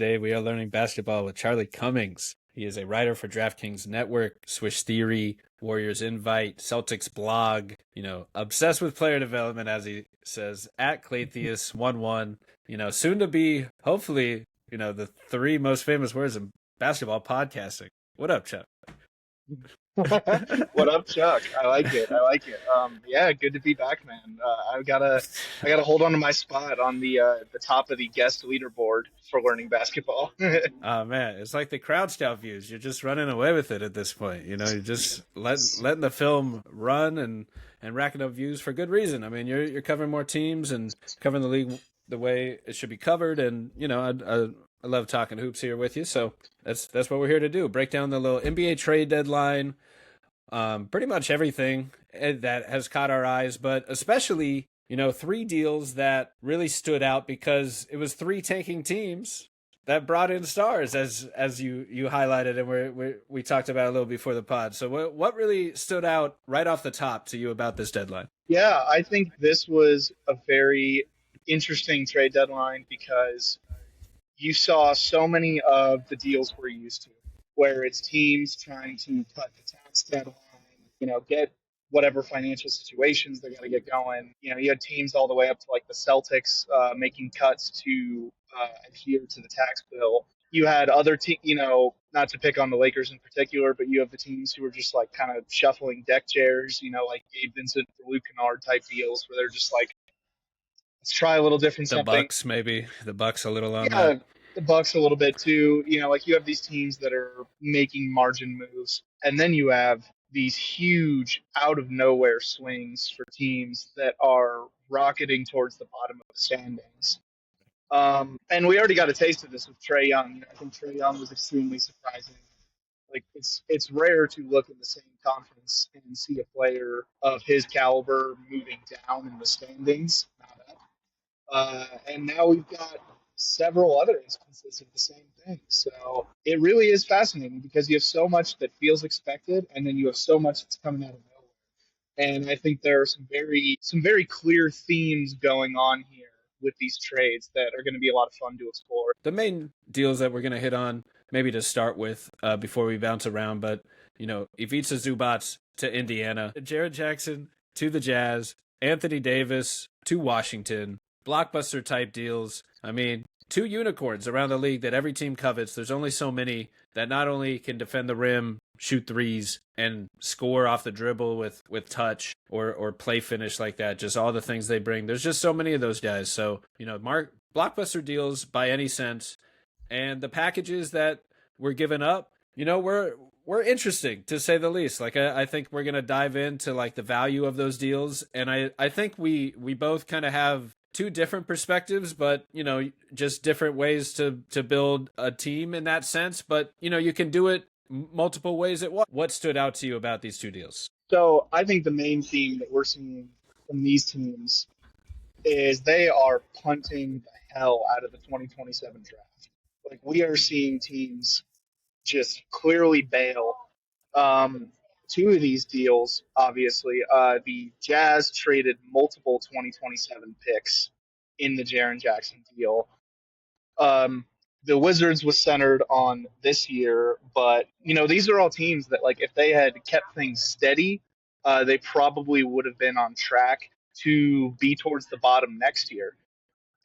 Today we are learning basketball with Charlie Cummings. He is a writer for DraftKings Network, Swish Theory, Warriors Invite, Celtics blog, obsessed with player development, as he says, at Claytheus11, soon to be, hopefully, the three most famous words in basketball podcasting. What up, Chuck? What up, Chuck? I like it. I like it. Yeah, good to be back, man. I gotta hold on to my spot on the top of the guest leaderboard for learning basketball. Oh man, it's like the crowd scout views. You're just running away with it at this point. You're just letting the film run and racking up views for good reason. I mean, you're covering more teams and covering the league the way it should be covered. And I love talking hoops here with you. So that's what we're here to do. Break down the little NBA trade deadline, pretty much everything that has caught our eyes, but especially three deals that really stood out because it was three tanking teams that brought in stars, as you highlighted, and we talked about a little before the pod. So what really stood out right off the top to you about this deadline? Yeah, I think this was a very interesting trade deadline because you saw so many of the deals we're used to, where it's teams trying to cut the tax deadline, get whatever financial situations they got to get going. You had teams all the way up to like the Celtics making cuts to adhere to the tax bill. You had other not to pick on the Lakers in particular, but you have the teams who are just like kind of shuffling deck chairs, like Gabe Vincent for Luke Kennard type deals, where they're just like, let's try a little different The something. Bucks, maybe the Bucks a little on Yeah, that. the Bucks a little bit too. Like you have these teams that are making margin moves, and then you have these huge out of nowhere swings for teams that are rocketing towards the bottom of the standings. And we already got a taste of this with Trae Young. I think Trae Young was extremely surprising. Like it's rare to look in the same conference and see a player of his caliber moving down in the standings, not up. And now we've got several other instances of the same thing. So it really is fascinating because you have so much that feels expected, and then you have so much that's coming out of nowhere. And I think there are some very clear themes going on here with these trades that are going to be a lot of fun to explore. The main deals that we're going to hit on, maybe to start with, before we bounce around, but Ivica Zubac to Indiana, Jaren Jackson to the Jazz, Anthony Davis to Washington, blockbuster type deals. I mean, two unicorns around the league that every team covets. There's only so many that not only can defend the rim, shoot threes, and score off the dribble with touch or play finish like that. Just all the things they bring. There's just so many of those guys. So, blockbuster deals by any sense. And the packages that were given up, we're interesting to say the least. Like I think we're gonna dive into like the value of those deals. And I think we both kind of have two different perspectives, but just different ways to build a team in that sense. But you can do it multiple ways at once. What stood out to you about these two deals? So I think the main theme that we're seeing from these teams is they are punting the hell out of the 2027 draft. Like we are seeing teams just clearly bail. Two of these deals, obviously, the Jazz traded multiple 2027 picks in the Jaren Jackson deal. The Wizards was centered on this year, but these are all teams that like if they had kept things steady, they probably would have been on track to be towards the bottom next year.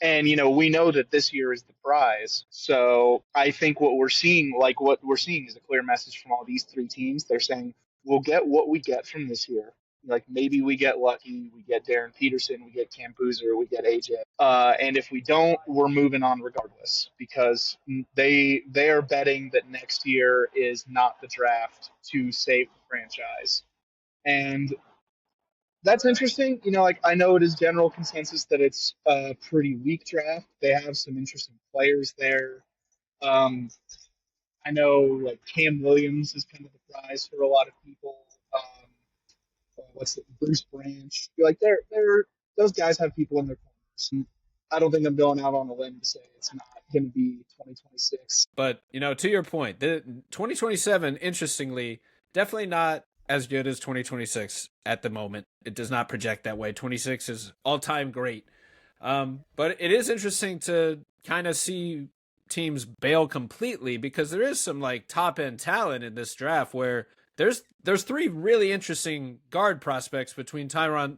And we know that this year is the prize. So I think what we're seeing is a clear message from all these three teams. They're saying we'll get what we get from this year. Like maybe we get lucky, we get Darren Peterson, we get Cam Boozer, we get AJ. And if we don't, we're moving on regardless because they are betting that next year is not the draft to save the franchise. And that's interesting. Like I know it is general consensus that it's a pretty weak draft. They have some interesting players there. Um, I know like Cam Williams is kind of the prize for a lot of people. What's it, Bruce Branch? Like they're those guys have people in their corners. And I don't think I'm going out on a limb to say it's not going to be 2026. But to your point, the 2027, interestingly, definitely not as good as 2026 at the moment. It does not project that way. 26 is all-time great. But it is interesting to kind of see teams bail completely, because there is some like top end talent in this draft where there's three really interesting guard prospects between Tyron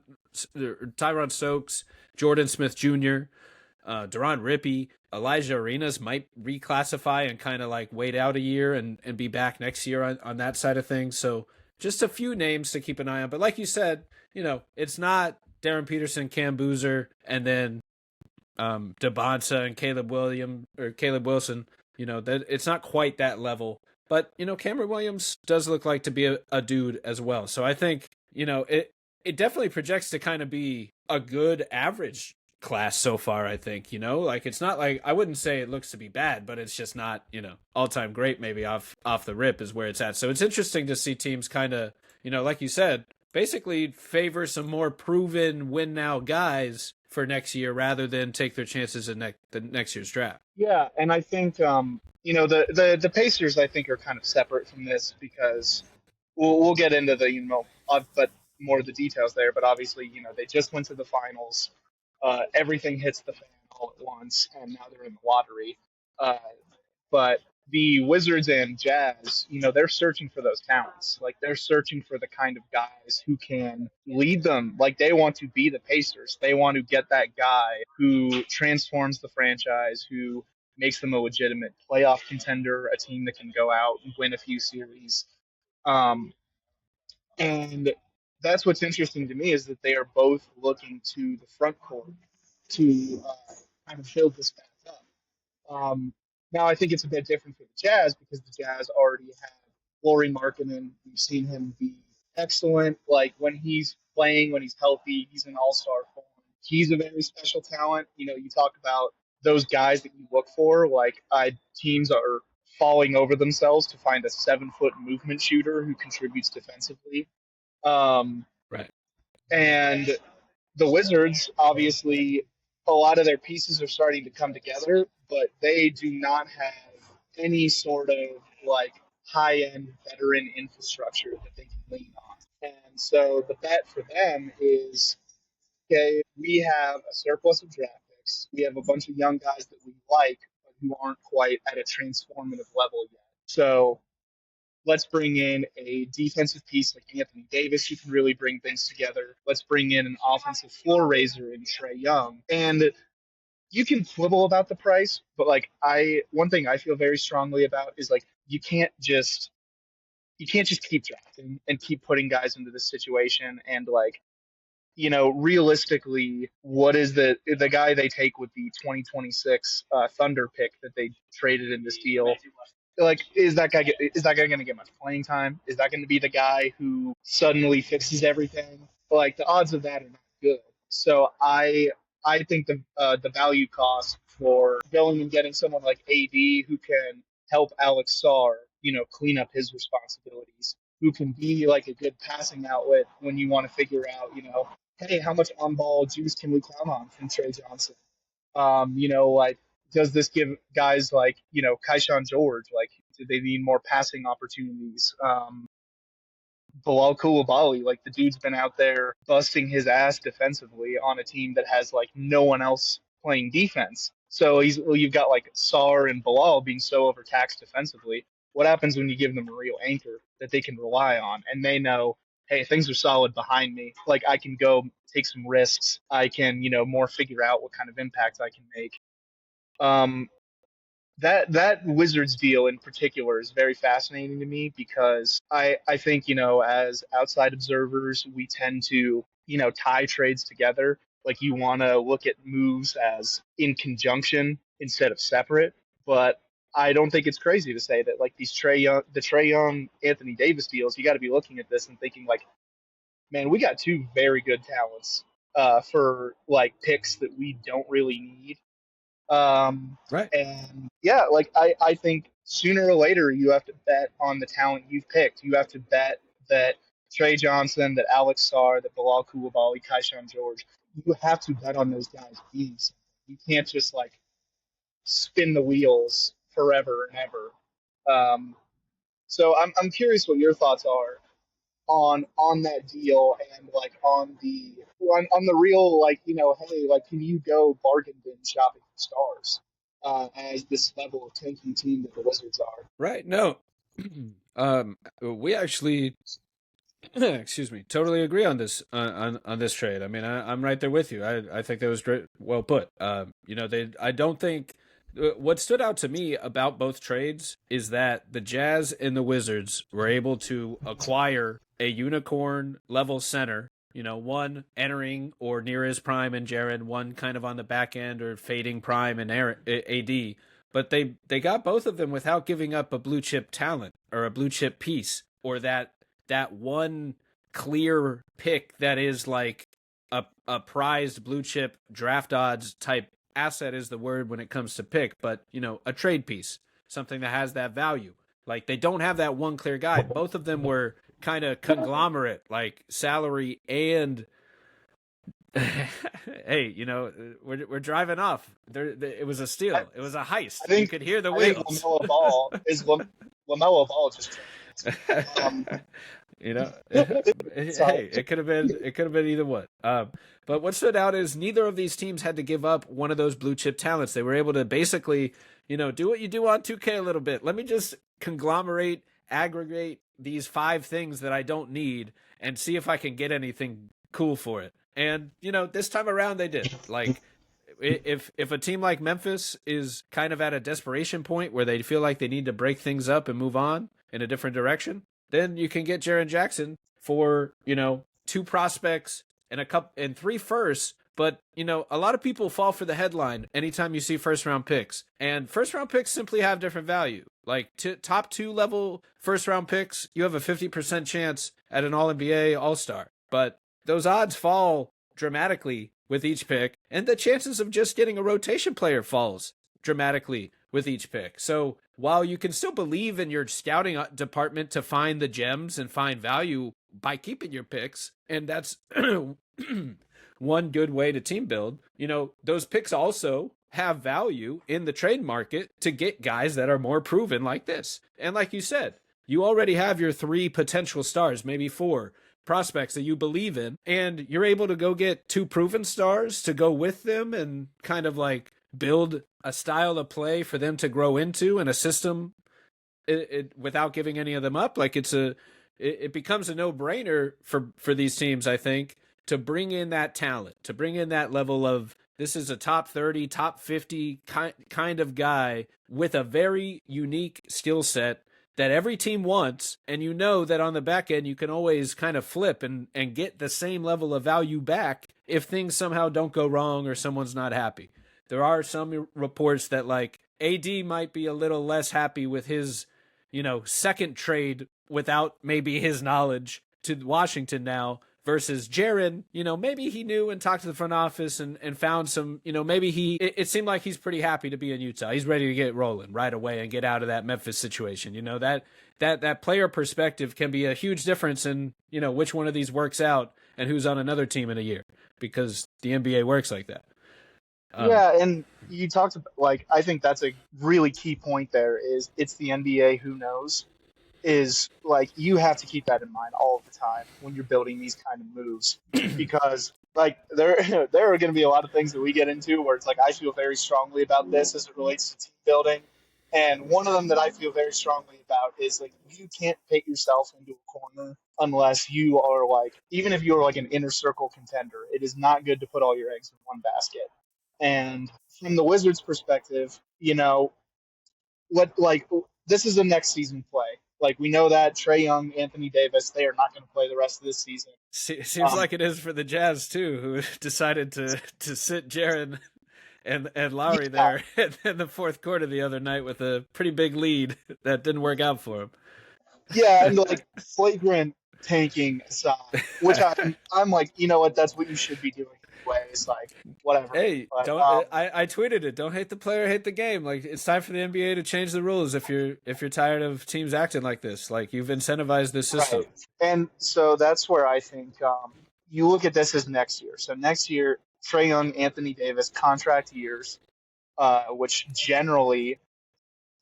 Stokes, Jordan Smith Jr., Duron Rippey, Elijah Arenas might reclassify and kind of like wait out a year and be back next year on that side of things. So just a few names to keep an eye on. But like you said, it's not Darren Peterson, Cam Boozer, and then DeBonta and Caleb Wilson. That it's not quite that level. But Cameron Williams does look like to be a dude as well. So I think it definitely projects to kind of be a good average class so far. I think like it's not like, I wouldn't say it looks to be bad, but it's just not all-time great. Maybe off the rip is where it's at. So it's interesting to see teams kind of like you said, basically favor some more proven win now guys for next year rather than take their chances in the next year's draft. Yeah, and I think the Pacers, I think, are kind of separate from this because we'll get into the but more of the details there. But obviously, they just went to the finals. Everything hits the fan all at once, and now they're in the lottery. But the Wizards and Jazz, they're searching for those talents. Like, they're searching for the kind of guys who can lead them. Like, they want to be the Pacers. They want to get that guy who transforms the franchise, who makes them a legitimate playoff contender, a team that can go out and win a few series. And that's what's interesting to me, is that they are both looking to the front court to kind of build this back up. Now, I think it's a bit different for the Jazz because the Jazz already have Lauri Markkanen. We've seen him be excellent. Like, when he's playing, when he's healthy, he's an all-star form. He's a very special talent. You talk about those guys that you look for. Like, teams are falling over themselves to find a 7-foot movement shooter who contributes defensively. Right. And the Wizards, obviously, a lot of their pieces are starting to come together, but they do not have any sort of like high-end veteran infrastructure that they can lean on. And so the bet for them is, okay, we have a surplus of draft picks. We have a bunch of young guys that we like, but who aren't quite at a transformative level yet. So let's bring in a defensive piece like Anthony Davis who can really bring things together. Let's bring in an offensive floor raiser in Trae Young. And you can quibble about the price, but like one thing I feel very strongly about is like you can't just keep drafting and keep putting guys into this situation. And like, realistically, what is the guy they take with the 2026 Thunder pick that they traded in this deal? Like, is that guy going to get much playing time? Is that going to be the guy who suddenly fixes everything? Like, the odds of that are not good. So I think the value cost for going and getting someone like AD who can help Alex Sarr, clean up his responsibilities, who can be like a good passing outlet when you want to figure out, hey, how much on-ball juice can we count on from Trey Johnson? Like, does this give guys like, Kaishan George, like, do they need more passing opportunities? Bilal Coulibaly, like, the dude's been out there busting his ass defensively on a team that has like no one else playing defense. So you've got like Sarr and Bilal being so overtaxed defensively. What happens when you give them a real anchor that they can rely on and they know, hey, things are solid behind me. Like, I can go take some risks. I can, more figure out what kind of impact I can make. That Wizards deal in particular is very fascinating to me because I think, as outside observers, we tend to, tie trades together. Like, you want to look at moves as in conjunction instead of separate. But I don't think it's crazy to say that like the Trae Young, Anthony Davis deals, you got to be looking at this and thinking like, man, we got two very good talents for like picks that we don't really need. Right. And yeah, like I think sooner or later you have to bet on the talent you've picked. You have to bet that Trey Johnson, that Alex Sarr, that Bilal Coulibaly, Kaishan George, you have to bet on those guys being something. You can't just like spin the wheels forever and ever. So I'm curious what your thoughts are on that deal and like on the real, like, hey, like, can you go bargain bin shopping for stars? as this level of tanking team that the Wizards are. Right. No. We actually, excuse me, totally agree on this on this trade. I mean, I'm right there with you. I think that was great, well put. I don't think what stood out to me about both trades is that the Jazz and the Wizards were able to acquire a unicorn level center. One entering or near his prime in Jaren, one kind of on the back end or fading prime in AD. But they got both of them without giving up a blue chip talent or a blue chip piece or that one clear pick that is like a prized blue chip draft odds type asset is the word when it comes to pick, but a trade piece, something that has that value. Like they don't have that one clear guy. Both of them were kind of conglomerate, like salary and hey, we're driving off. It was a steal. It was a heist. You could hear the wheels. LaMelo Ball just. Hey, it could have been either one. But what stood out is neither of these teams had to give up one of those blue chip talents. They were able to basically, do what you do on 2K a little bit. Let me just conglomerate, aggregate these 5 things that I don't need and see if I can get anything cool for it. And, this time around they did. Like, if a team like Memphis is kind of at a desperation point where they feel like they need to break things up and move on in a different direction, then you can get Jaren Jackson for, 2 prospects and 3 firsts. But, a lot of people fall for the headline anytime you see first-round picks. And first-round picks simply have different value. Like, top 2 level first-round picks, you have a 50% chance at an All-NBA All-Star. But those odds fall dramatically with each pick, and the chances of just getting a rotation player falls dramatically with each pick. So while you can still believe in your scouting department to find the gems and find value by keeping your picks, and that's one good way to team build, those picks also have value in the trade market to get guys that are more proven like this. And like you said, you already have your 3 potential stars, maybe 4 prospects that you believe in, and you're able to go get 2 proven stars to go with them and kind of like build a style of play for them to grow into and a system without giving any of them up. Like it becomes a no-brainer for these teams, I think, to bring in that talent, to bring in that level of this is a top 30, top 50 kind of guy with a very unique skill set that every team wants, and that on the back end you can always kind of flip and get the same level of value back if things somehow don't go wrong or someone's not happy. There are some reports that like AD might be a little less happy with his, second trade without maybe his knowledge to Washington now versus Jaren, maybe he knew and talked to the front office and found some, maybe it seemed like he's pretty happy to be in Utah. He's ready to get rolling right away and get out of that Memphis situation. That player perspective can be a huge difference in, which one of these works out and who's on another team in a year, because the NBA works like that. Yeah, and you talked about, I think that's a really key point there is it's the NBA who knows. Is you have to keep that in mind all the time when you're building these kind of moves, because there are going to be a lot of things that we get into where it's I feel very strongly about this as it relates to team building, and one of them that I feel very strongly about is you can't pick yourself into a corner unless you are even if you're an inner circle contender, it is not good to put all your eggs in one basket. And from the Wizards' perspective, this is a next season play. We know that Trae Young, Anthony Davis, they are not going to play the rest of this season. Seems like it is for the Jazz too, who decided to sit Jaren and Lowry there in the fourth quarter the other night with a pretty big lead that didn't work out for him. Yeah, and flagrant tanking aside, which I'm you know what, that's what you should be doing anyway. It's whatever. Hey, but, I tweeted it. Don't hate the player, hate the game. It's time for the NBA to change the rules if you're tired of teams acting like this. You've incentivized this system. Right. And so that's where I think you look at this as next year. So next year, Trae Young, Anthony Davis, contract years, which generally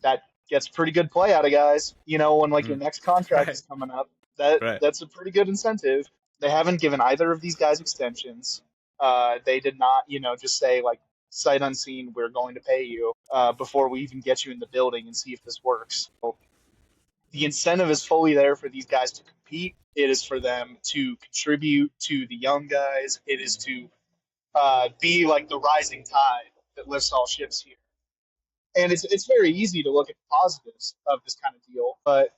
that gets pretty good play out of guys. When your next contract is coming up, that's a pretty good incentive. They haven't given either of these guys extensions. They did not, just say sight unseen, we're going to pay you before we even get you in the building and see if this works. So the incentive is fully there for these guys to compete. It is for them to contribute to the young guys. It is to be like the rising tide that lifts all ships here. And it's very easy to look at the positives of this kind of deal, but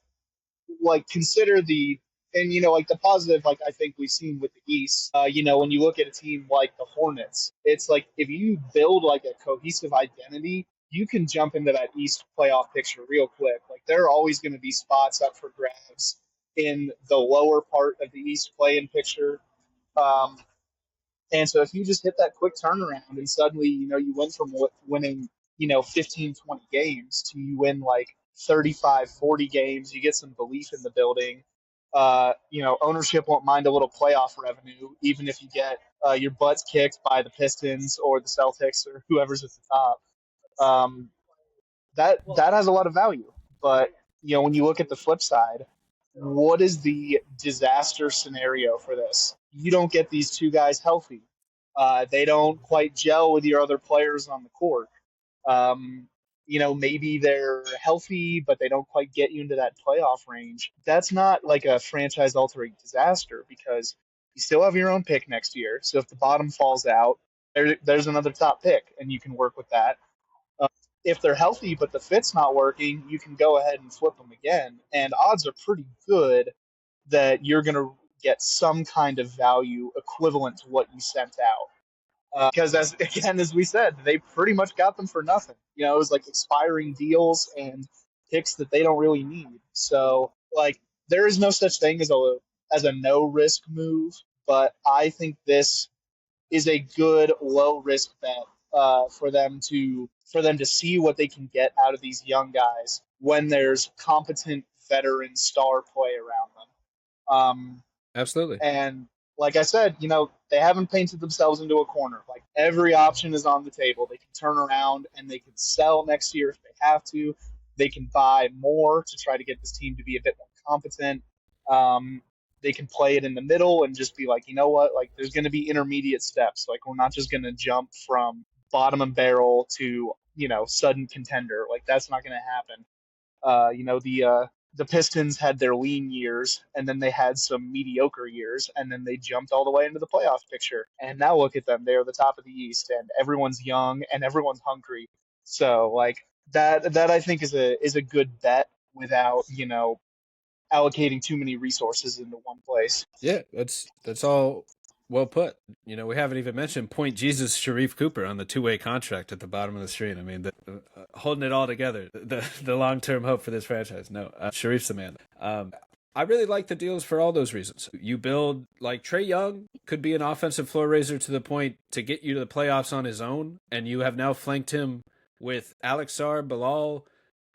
like consider the and like the positive, like I think we've seen with the East. When you look at a team like the Hornets, it's like if you build like a cohesive identity, you can jump into that East playoff picture real quick. Like there are always going to be spots up for grabs in the lower part of the East play-in picture. Um, and so if you just hit that quick turnaround and suddenly, you went from winning, 15, 20 games to you win like 35, 40 games, you get some belief in the building. Ownership won't mind a little playoff revenue, even if you get your butts kicked by the Pistons or the Celtics or whoever's at the top. Um, that has a lot of value. But when you look at the flip side, what is the disaster scenario for this? You don't get these two guys healthy. They don't quite gel with your other players on the court. Maybe they're healthy, but they don't quite get you into that playoff range. That's not like a franchise altering disaster because you still have your own pick next year. So if the bottom falls out, there's another top pick, and you can work with that. If they're healthy but the fit's not working, you can go ahead and flip them again. And odds are pretty good that you're going to get some kind of value equivalent to what you sent out. Because as we said, they pretty much got them for nothing. It was like expiring deals and picks that they don't really need. So like there is no such thing as a no risk move, but I think this is a good low risk bet for them to see what they can get out of these young guys when there's competent veteran star play around them. Absolutely. And like I said, they haven't painted themselves into a corner. Like every option is on the table. They can turn around and they can sell next year if they have to. They can buy more to try to get this team to be a bit more competent. They can play it in the middle and just be like, you know what? Like there's going to be intermediate steps. Like we're not just going to jump from bottom and barrel to, sudden contender. Like that's not going to happen. The Pistons had their lean years, and then they had some mediocre years, and then they jumped all the way into the playoff picture. And now look at them; they are the top of the East, and everyone's young and everyone's hungry. So, like that I think is a good bet without allocating too many resources into one place. Yeah, that's all well put. We haven't even mentioned Point Jesus Sharif Cooper on the two-way contract at the bottom of the screen. I mean, holding it all together, the long-term hope for this franchise. No, Sharif's the man. I really like the deals for all those reasons. You build, like Trae Young could be an offensive floor raiser to the point to get you to the playoffs on his own, and you have now flanked him with Alex Sarr, Bilal,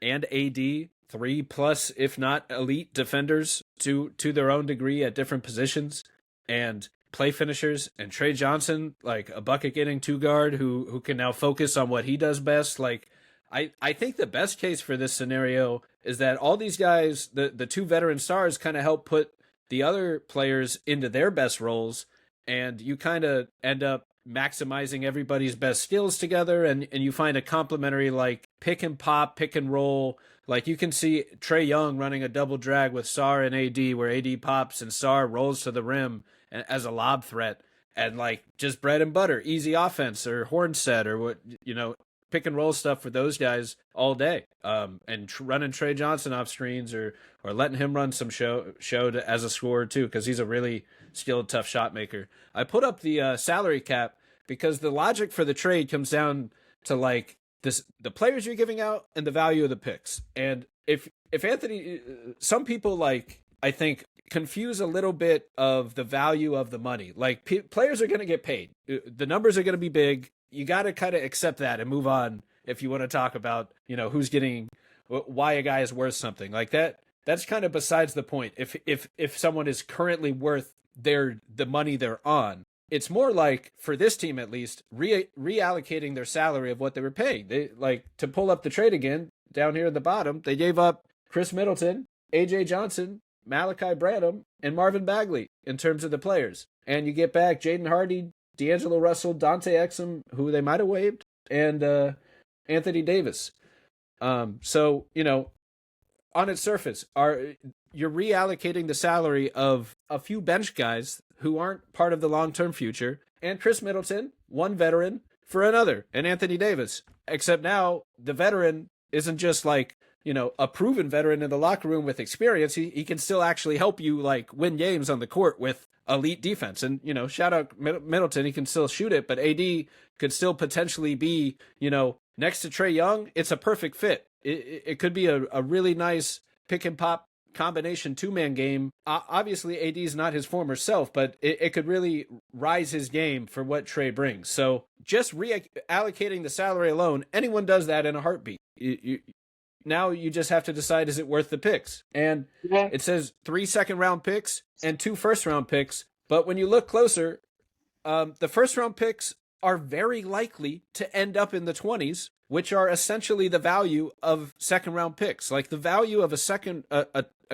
and AD, 3+, if not elite defenders to their own degree at different positions, and play finishers, and Trey Johnson, like a bucket getting two guard who can now focus on what he does best. Like I think the best case for this scenario is that all these guys, the two veteran stars, kind of help put the other players into their best roles, and you kind of end up maximizing everybody's best skills together, and you find a complementary like pick and pop, pick and roll. Like you can see Trae Young running a double drag with Sarr and AD, where AD pops and Sarr rolls to the rim as a lob threat, and like just bread and butter, easy offense or horn set or what, pick and roll stuff for those guys all day. And running Trey Johnson off screens or letting him run some show as a scorer too, because he's a really skilled, tough shot maker. I put up the salary cap because the logic for the trade comes down to like the players you're giving out and the value of the picks. And if Anthony, some people like, I think, confuse a little bit of the value of the money. Like players are going to get paid. The numbers are going to be big. You got to kind of accept that and move on if you want to talk about, who's getting, why a guy is worth something like that. That's kind of besides the point. If someone is currently worth the money they're on, it's more like, for this team at least, reallocating their salary of what they were paying. They like to pull up the trade again down here at the bottom. They gave up Chris Middleton, AJ Johnson, Malachi Branham, and Marvin Bagley in terms of the players. And you get back Jaden Hardy, D'Angelo Russell, Dante Exum, who they might have waived, and Anthony Davis. So, on its surface, you're reallocating the salary of a few bench guys who aren't part of the long-term future, and Chris Middleton, one veteran, for another, and Anthony Davis. Except now the veteran isn't just like, a proven veteran in the locker room with experience. He can still actually help you like win games on the court with elite defense. And, shout out Middleton, he can still shoot it, but AD could still potentially be, next to Trae Young. It's a perfect fit. It could be a really nice pick and pop combination two-man game. Obviously, AD is not his former self, but it could really rise his game for what Trae brings. So just reallocating the salary alone, anyone does that in a heartbeat. Now you just have to decide, is it worth the picks? And it says 3 second-round picks and 2 first-round picks. But when you look closer, the first-round picks are very likely to end up in the 20s, which are essentially the value of second-round picks. Like the value of a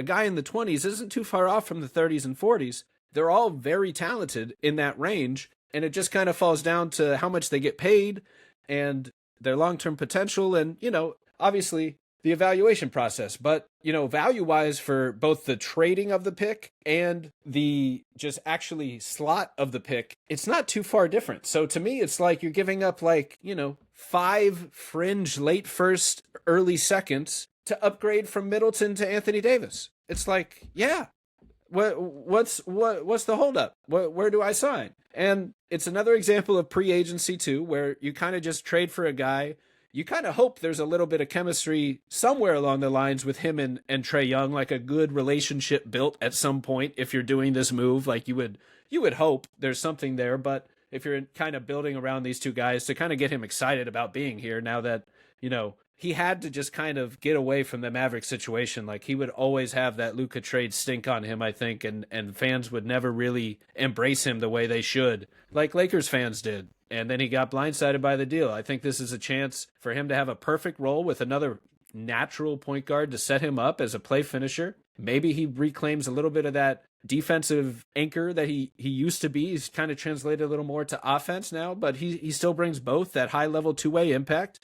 guy in the 20s isn't too far off from the 30s and 40s. They're all very talented in that range, and it just kind of falls down to how much they get paid and their long-term potential and, obviously the evaluation process. But, value-wise for both the trading of the pick and the just actually slot of the pick, it's not too far different. So to me, it's like you're giving up 5 fringe late first, early seconds to upgrade from Middleton to Anthony Davis. It's like, yeah, what's the holdup? Where do I sign? And it's another example of pre-agency too, where you kind of just trade for a guy. You kind of hope there's a little bit of chemistry somewhere along the lines with him and Trae Young, like a good relationship built at some point. If you're doing this move, like you would hope there's something there. But if you're kind of building around these two guys to kind of get him excited about being here, now that he had to just kind of get away from the Maverick situation. Like he would always have that Luka trade stink on him, I think, and fans would never really embrace him the way they should, like Lakers fans did. And then he got blindsided by the deal. I think this is a chance for him to have a perfect role with another natural point guard to set him up as a play finisher. Maybe he reclaims a little bit of that defensive anchor that he used to be. He's kind of translated a little more to offense now, but he still brings both that high-level two-way impact.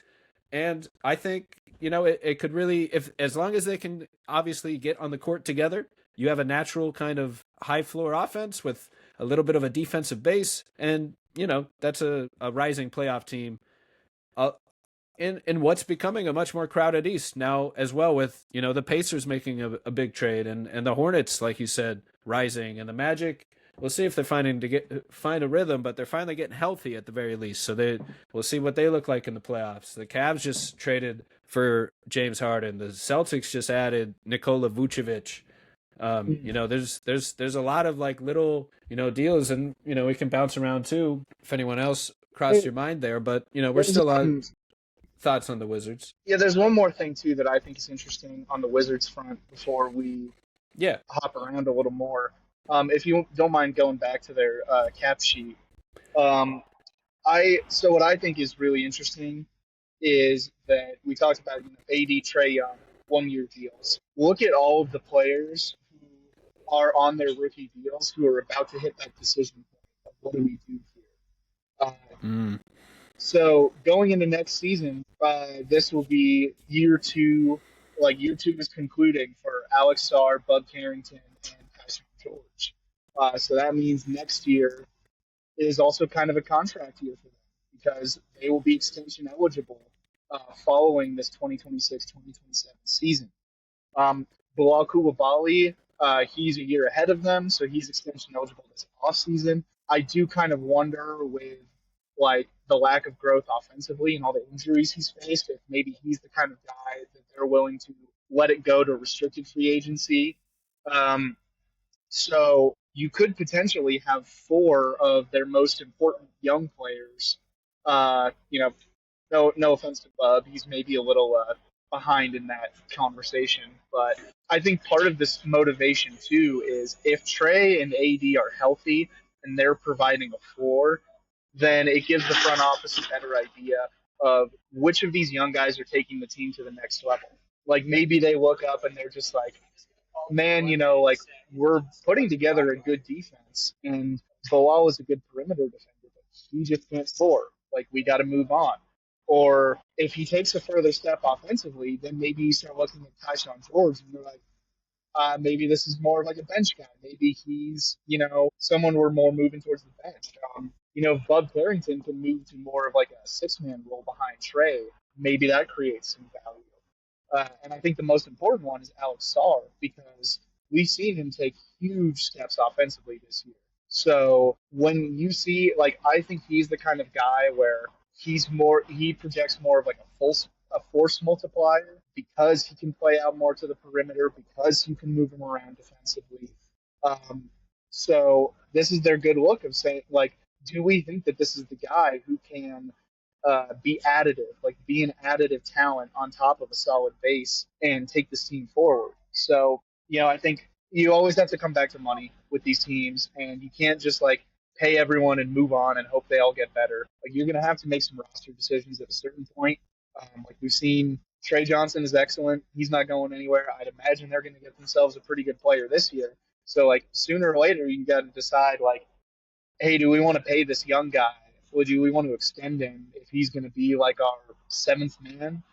And I think, it could really, as long as they can obviously get on the court together, you have a natural kind of high-floor offense with a little bit of a defensive base, and that's a rising playoff team in what's becoming a much more crowded East now as well, with, the Pacers making a big trade and the Hornets, like you said, rising, and the Magic, we'll see if they're find a rhythm, but they're finally getting healthy at the very least. So we'll see what they look like in the playoffs. The Cavs just traded for James Harden. The Celtics just added Nikola Vucevic. There's a lot of like little, deals, and, we can bounce around too if anyone else crossed your mind there, but, we're still on thoughts on the Wizards. Yeah, there's one more thing too that I think is interesting on the Wizards front before we hop around a little more. If you don't mind going back to their cap sheet, so what I think is really interesting is that we talked about AD, Trae Young, 1-year deals. Look at all of the players who are on their rookie deals who are about to hit that decision point of what do we do here. So going into next season, this will be year 2. Like year 2 is concluding for Alex Sarr, Bud Carrington, and Patrick George. So that means next year is also kind of a contract year for them because they will be extension eligible following this 2026-2027 season. Bilal Coulibaly, he's a year ahead of them, so he's extension eligible this offseason. I do kind of wonder with like the lack of growth offensively and all the injuries he's faced, if maybe he's the kind of guy that they're willing to let it go to restricted free agency. So you could potentially have 4 of their most important young players. No offense to Bub, he's maybe a little behind in that conversation, but I think part of this motivation too is if Trae and AD are healthy and they're providing a floor, then it gives the front office a better idea of which of these young guys are taking the team to the next level. Like maybe they look up and they're just like, man, like we're putting together a good defense, and Bilal is a good perimeter defender, but he just can't score. Like we got to move on. Or if he takes a further step offensively, then maybe you start looking at Tyshawn George and you're like, maybe this is more of like a bench guy. Maybe he's, someone we're more moving towards the bench. Bud Carrington can move to more of like a six-man role behind Trey. Maybe that creates some value. And I think the most important one is Alex Sarr because we've seen him take huge steps offensively this year. So when you see, like, I think he's the kind of guy where he projects more of like a force multiplier because he can play out more to the perimeter because you can move him around defensively. Um, so this is their good look of saying, like, do we think that this is the guy who can be additive, like be an additive talent on top of a solid base and take this team forward? So, I think you always have to come back to money with these teams, and you can't just like pay everyone and move on and hope they all get better. Like you're going to have to make some roster decisions at a certain point. Like we've seen, Trey Johnson is excellent. He's not going anywhere. I'd imagine they're going to get themselves a pretty good player this year. So like sooner or later, you got to decide like, hey, do we want to pay this young guy? Or do we want to extend him if he's going to be like our seventh man?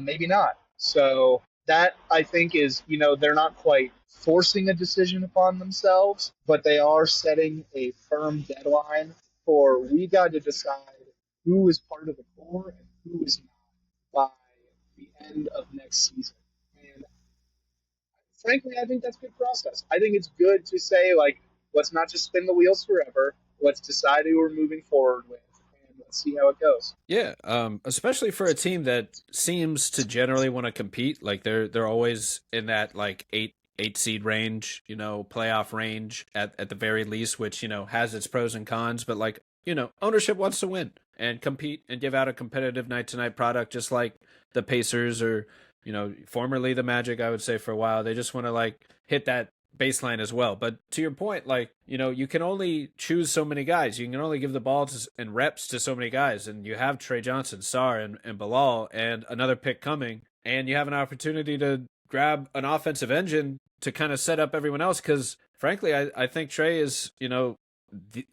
Maybe not. So that I think is, they're not quite forcing a decision upon themselves, but they are setting a firm deadline for we got to decide who is part of the core and who is not by the end of next season. And frankly, I think that's good process. I think it's good to say, like, let's not just spin the wheels forever. Let's decide who we're moving forward with, and let's see how it goes. Yeah, especially for a team that seems to generally want to compete. Like they're always in that like eight seed range, playoff range at the very least, which has its pros and cons. But like ownership wants to win and compete and give out a competitive night to night product, just like the Pacers or formerly the Magic. I would say for a while they just want to like hit that baseline as well. But to your point, like, you can only choose so many guys. You can only give the ball and reps to so many guys. And you have Trey Johnson, Sarr, and Bilal, and another pick coming. And you have an opportunity to grab an offensive engine to kind of set up everyone else. Because, frankly, I think Trey is,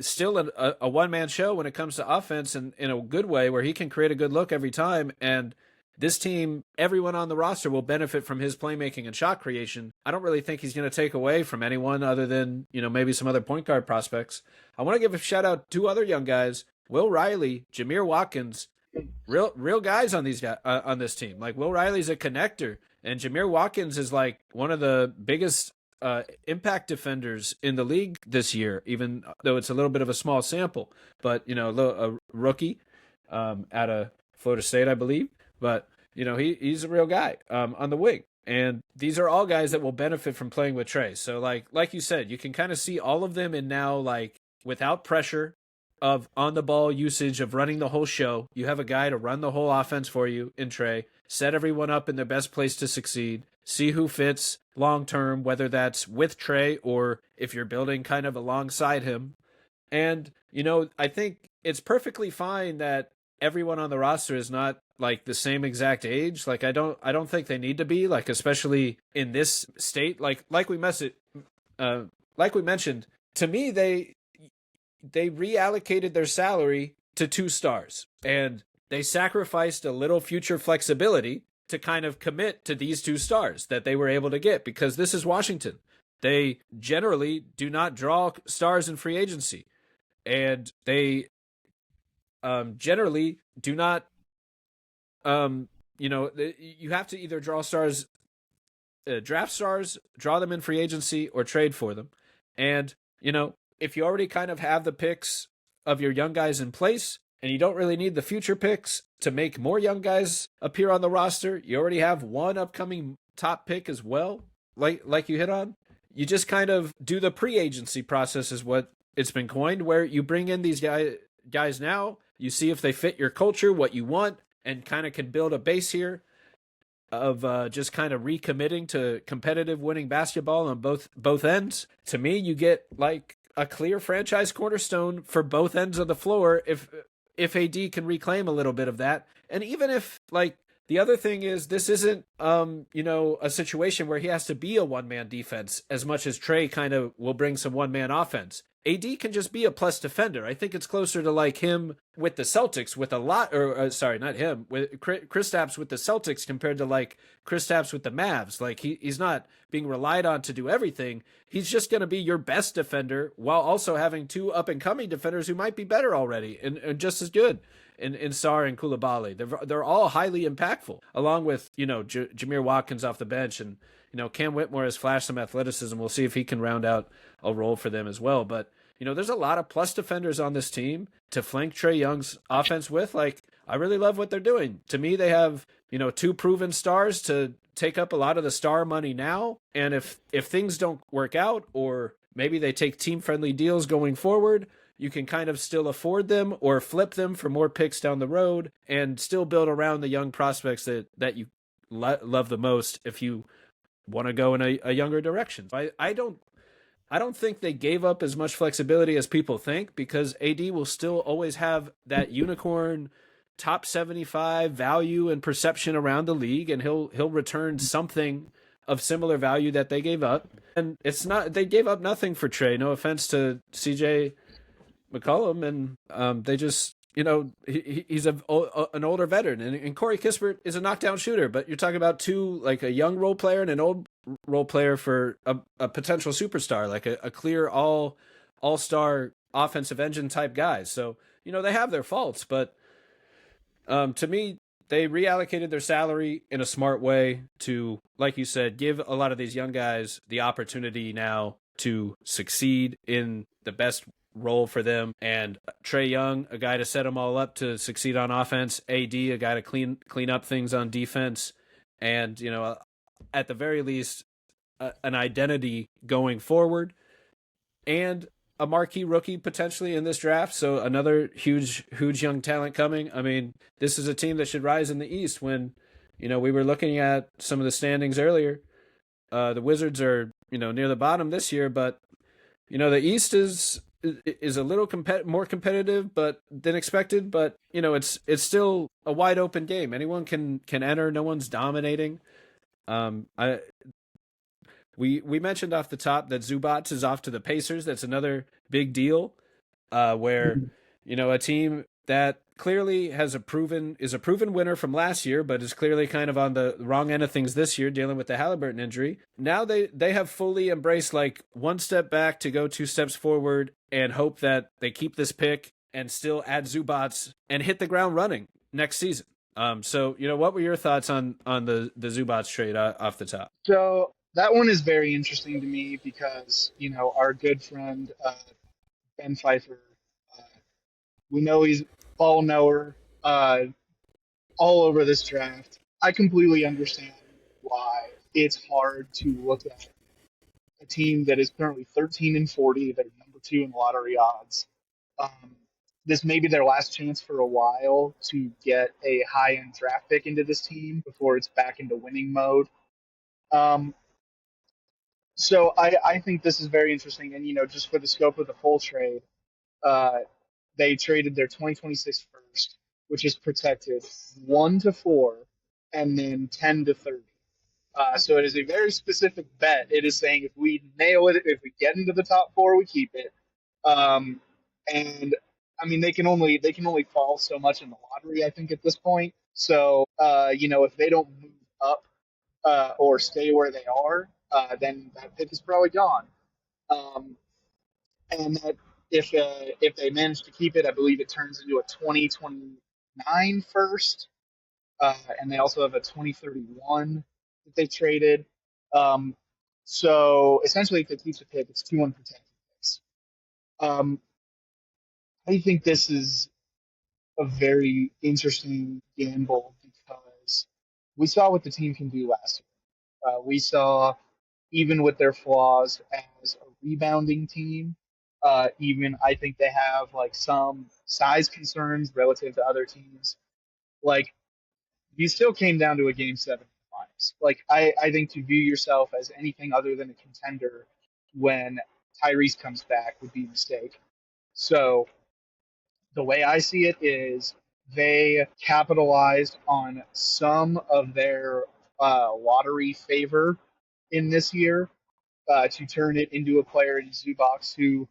still a one-man show when it comes to offense and in a good way where he can create a good look every time. And this team, everyone on the roster will benefit from his playmaking and shot creation. I don't really think he's going to take away from anyone other than, maybe some other point guard prospects. I want to give a shout out to other young guys, Will Riley, Jameer Watkins, real guys on these guys, on this team. Like Will Riley's a connector, and Jameer Watkins is like one of the biggest impact defenders in the league this year, even though it's a little bit of a small sample. But, a rookie out of Florida State, I believe. But, he's a real guy on the wing. And these are all guys that will benefit from playing with Trey. So, like you said, you can kind of see all of them in now, like, without pressure of on-the-ball usage of running the whole show. You have a guy to run the whole offense for you in Trey, set everyone up in their best place to succeed, see who fits long-term, whether that's with Trey or if you're building kind of alongside him. And, I think it's perfectly fine that everyone on the roster is not like the same exact age. Like I don't think they need to be, like, especially in this state. Like we mentioned, to me they reallocated their salary to 2 stars and they sacrificed a little future flexibility to kind of commit to these 2 stars that they were able to get, because this is Washington. They generally do not draw stars in free agency, and they generally do not you have to either draw stars, draft stars, draw them in free agency, or trade for them. And, if you already kind of have the picks of your young guys in place and you don't really need the future picks to make more young guys appear on the roster, you already have one upcoming top pick as well, like you hit on. You just kind of do the pre-agency process is what it's been coined, where you bring in these guys now, you see if they fit your culture, what you want, and kind of can build a base here of just kind of recommitting to competitive winning basketball on both ends. To me, you get like a clear franchise cornerstone for both ends of the floor if AD can reclaim a little bit of that. And even if, like, the other thing is this isn't a situation where he has to be a one-man defense as much as Trey kind of will bring some one-man offense. AD can just be a plus defender. I think it's closer to like him with the Celtics with a lot, or sorry, not him, with Kristaps with the Celtics compared to like Kristaps with the Mavs. Like he's not being relied on to do everything. He's just going to be your best defender while also having two up and coming defenders who might be better already and just as good. In Sarr and Koulibaly, they're all highly impactful, along with Jameer Watkins off the bench, and Cam Whitmore has flashed some athleticism. We'll see if he can round out a role for them as well. But there's a lot of plus defenders on this team to flank Trae Young's offense with. Like, I really love what they're doing. To me, they have two proven stars to take up a lot of the star money now. And if things don't work out, or maybe they take team friendly deals going forward, you can kind of still afford them or flip them for more picks down the road and still build around the young prospects that you love the most if you want to go in a younger direction. I don't think they gave up as much flexibility as people think, because AD will still always have that unicorn top 75 value and perception around the league, and he'll return something of similar value that they gave up. And it's not, they gave up nothing for Trae. No offense to CJ McCollum, and they just, he's an older veteran, and Corey Kispert is a knockdown shooter. But you're talking about two, like a young role player and an old role player for a potential superstar, like a clear all-star offensive engine type guys. So they have their faults, but to me, they reallocated their salary in a smart way to, like you said, give a lot of these young guys the opportunity now to succeed in the best role for them. And Trae Young, a guy to set them all up to succeed on offense. AD, a guy to clean up things on defense. And, at the very least, an identity going forward. And a marquee rookie potentially in this draft. So another huge young talent coming. I mean, this is a team that should rise in the East. When, we were looking at some of the standings earlier. The Wizards are, near the bottom this year, but, the East is a little more competitive than expected, but it's still a wide open game. Anyone can enter. No one's dominating. We mentioned off the top that Zubac is off to the Pacers. That's another big deal, where a team that clearly is a proven winner from last year, but is clearly kind of on the wrong end of things this year, dealing with the Halliburton injury. Now they have fully embraced like one step back to go two steps forward, and hope that they keep this pick and still add Zubac and hit the ground running next season. So what were your thoughts on the Zubac trade off the top? So that one is very interesting to me because our good friend Ben Pfeiffer, we know he's ball knower, all over this draft. I completely understand why it's hard to look at a team that is currently 13-40. They're number 2 in lottery odds. This may be their last chance for a while to get a high-end draft pick into this team before it's back into winning mode. So I think this is very interesting. And, just for the scope of the full trade, they traded their 2026 first, which is protected 1 to 4, and then 10 to 30. So it is a very specific bet. It is saying if we nail it, if we get into the top 4, we keep it. And I mean, they can only fall so much in the lottery, I think, at this point. So if they don't move up or stay where they are, then that pick is probably gone. And that if they manage to keep it, I believe it turns into a 2029 first, and they also have a 2031 that they traded. So essentially, if they keep the pick, it's 2 unprotected picks. I think this is a very interesting gamble because we saw what the team can do last year. We saw, even with their flaws as a rebounding team, even I think they have like some size concerns relative to other teams. Like, you still came down to a game 7 finals. Like, I think to view yourself as anything other than a contender when Tyrese comes back would be a mistake. So the way I see it is they capitalized on some of their lottery favor in this year to turn it into a player in Zubac who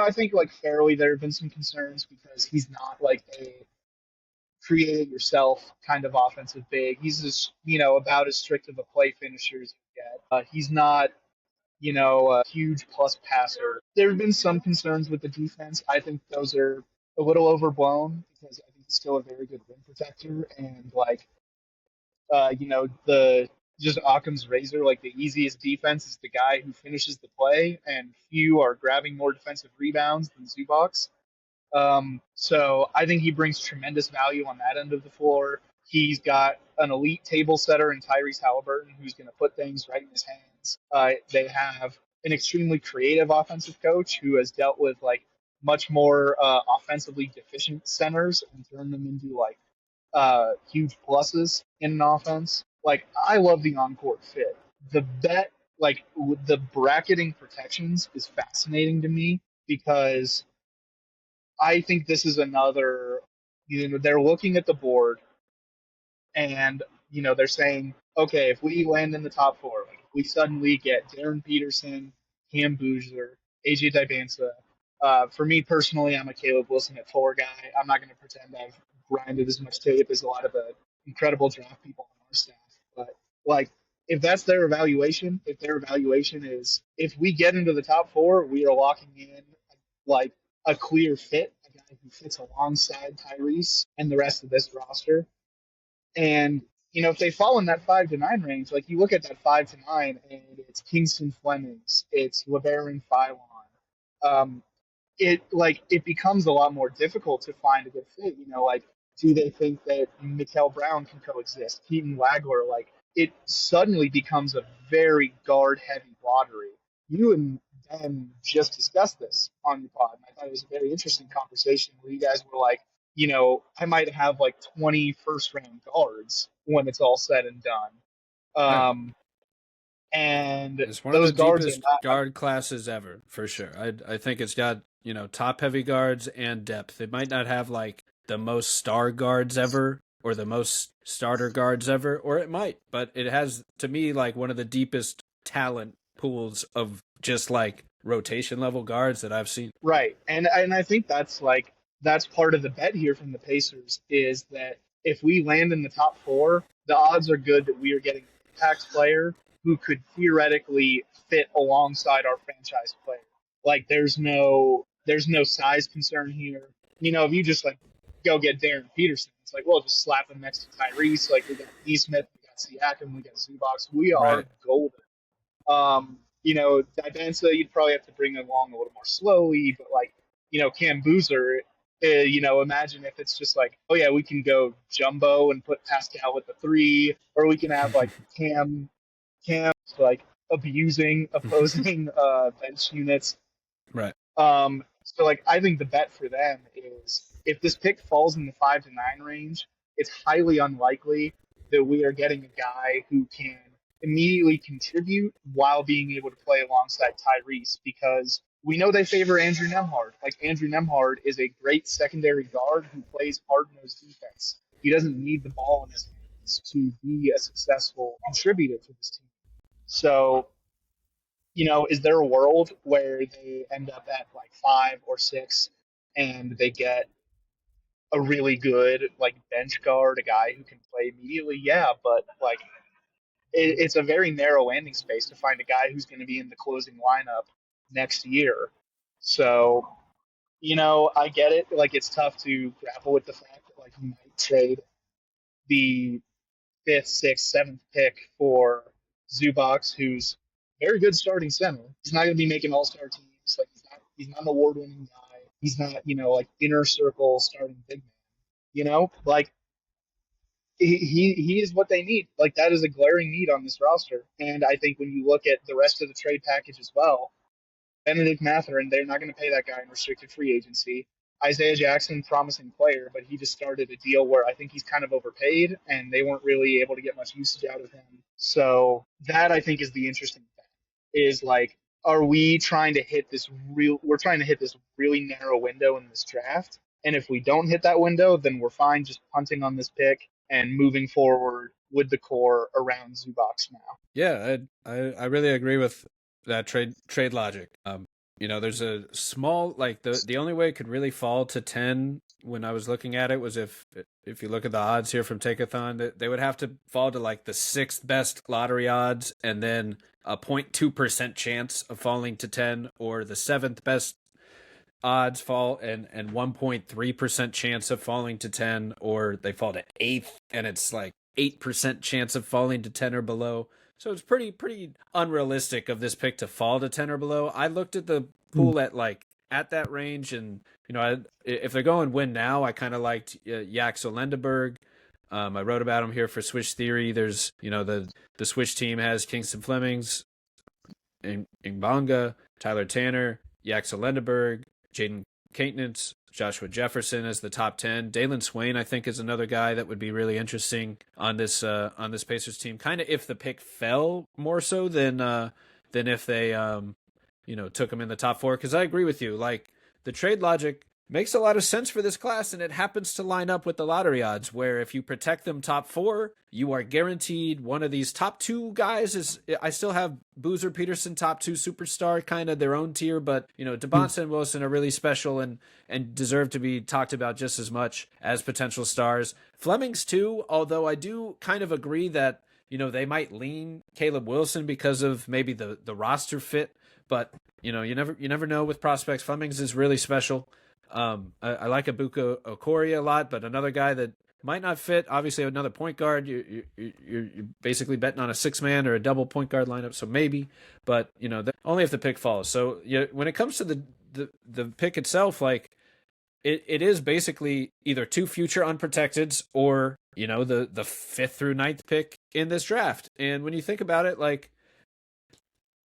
I think like fairly there have been some concerns because he's not like a create it yourself kind of offensive big. He's just, about as strict of a play finisher as you get. He's not, a huge plus passer. There have been some concerns with the defense. I think those are a little overblown because I think he's still a very good rim protector and like, the just Occam's razor, like the easiest defense is the guy who finishes the play, and few are grabbing more defensive rebounds than Zubac. So I think he brings tremendous value on that end of the floor. He's got an elite table setter in Tyrese Halliburton who's going to put things right in his hands. They have an extremely creative offensive coach who has dealt with like much more offensively deficient centers and turned them into like huge pluses in an offense. Like I love the on-court fit. The bet, like the bracketing protections, is fascinating to me because I think this is another. They're looking at the board and they're saying, okay, if we land in the top four, like we suddenly get Darren Peterson, Cam Boozer, AJ Dibansa. For me personally, I'm a Caleb Wilson at four guy. I'm not going to pretend I've grinded as much tape as a lot of the incredible draft people on our staff, but like. If that's their evaluation, if their evaluation is if we get into the top four, we are locking in like a clear fit, a guy who fits alongside Tyrese and the rest of this roster. And if they fall in that 5 to 9 range, like you look at that 5 to 9, and it's Kingston Flemings, it's LeBaron Philon. Um, it becomes a lot more difficult to find a good fit. Like do they think that Mikael Brown can coexist? Keaton Wagler, like it suddenly becomes a very guard heavy lottery. You and Ben just discussed this on your pod, and I thought it was a very interesting conversation where you guys were like, I might have like 20 first round guards when it's all said and done. Yeah. And It's one of the those guards are deepest not. guard classes ever, for sure. I think it's got, top heavy guards and depth. It might not have like the most star guards ever or the most starter guards ever, or it might, but it has to me like one of the deepest talent pools of just like rotation level guards that I've seen. Right. And I think that's part of the bet here from the Pacers is that if we land in the top four, the odds are good that we are getting an impact player who could theoretically fit alongside our franchise player. Like there's no size concern here. If you just like go get Darren Peterson, it's like, well, just slap him next to Tyrese. Like we got Neesmith, we got Siakam, we got Zubox. We are Right. golden. Dibansa, you'd probably have to bring along a little more slowly, but like, Cam Boozer, imagine if it's just like, oh yeah, we can go jumbo and put Pascal with the three, or we can have like Cam like abusing opposing bench units. Right. So like, I think the bet for them is if this pick falls in the 5 to 9 range, it's highly unlikely that we are getting a guy who can immediately contribute while being able to play alongside Tyrese because we know they favor Andrew Nemhard. Like Andrew Nemhard is a great secondary guard who plays hard-nosed defense. He doesn't need the ball in his hands to be a successful contributor to this team. So, is there a world where they end up at like 5 or 6 and they get a really good like bench guard, a guy who can play immediately? Yeah, but like it's a very narrow landing space to find a guy who's going to be in the closing lineup next year. So, I get it. Like, it's tough to grapple with the fact that, like, you might trade the fifth, sixth, seventh pick for Zubox, who's a very good starting center. He's not going to be making all star teams. Like, he's not an award winning guy. He's not, like inner circle starting big man. Like, he is what they need. Like that is a glaring need on this roster. And I think when you look at the rest of the trade package as well, Benedict Mathurin, they're not going to pay that guy in restricted free agency. Isaiah Jackson, promising player, but he just started a deal where I think he's kind of overpaid, and they weren't really able to get much usage out of him. So that I think is the interesting thing. Is like, are we trying to hit this real? We're trying to hit this really narrow window in this draft, and if we don't hit that window, then we're fine just punting on this pick and moving forward with the core around Zubox now. Yeah, I really agree with that trade logic. there's a small, like the only way it could really fall to 10 when I was looking at it was if you look at the odds here from Takeathon, that they would have to fall to like the sixth best lottery odds and then a 0.2% chance of falling to 10, or the seventh best odds fall and 1.3% chance of falling to 10, or they fall to eighth and it's like 8% chance of falling to 10 or below. So it's pretty unrealistic of this pick to fall to 10 or below. I looked at the pool at that range, and if they're going win now, I kind of liked Yaxel Lendeberg. I wrote about him here for Swish Theory. There's the Swish team has Kingston Flemings, Ngbanga, Tyler Tanner, Yaxel Lendeberg, Jaden Caitnance, Joshua Jefferson as the top 10. Dalen Swain, I think, is another guy that would be really interesting on this Pacers team. Kind of if the pick fell more so than if they took him in the top 4. Because I agree with you, like the trade logic makes a lot of sense for this class, and it happens to line up with the lottery odds, where if you protect them top 4, you are guaranteed one of these top 2 guys. I still have Boozer Peterson top 2 superstar, kind of their own tier, but DeBonta and Wilson are really special and deserve to be talked about just as much as potential stars. Flemings too, although I do kind of agree that they might lean Caleb Wilson because of maybe the roster fit, but you never know with prospects. Flemings is really special. I like Ibuka Okorie a lot, but another guy that might not fit. Obviously, another point guard. You're basically betting on a 6-man or a double point guard lineup, so maybe. But only if the pick falls. So when it comes to the pick itself, like it is basically either 2 future unprotecteds or the 5th through 9th pick in this draft. And when you think about it, like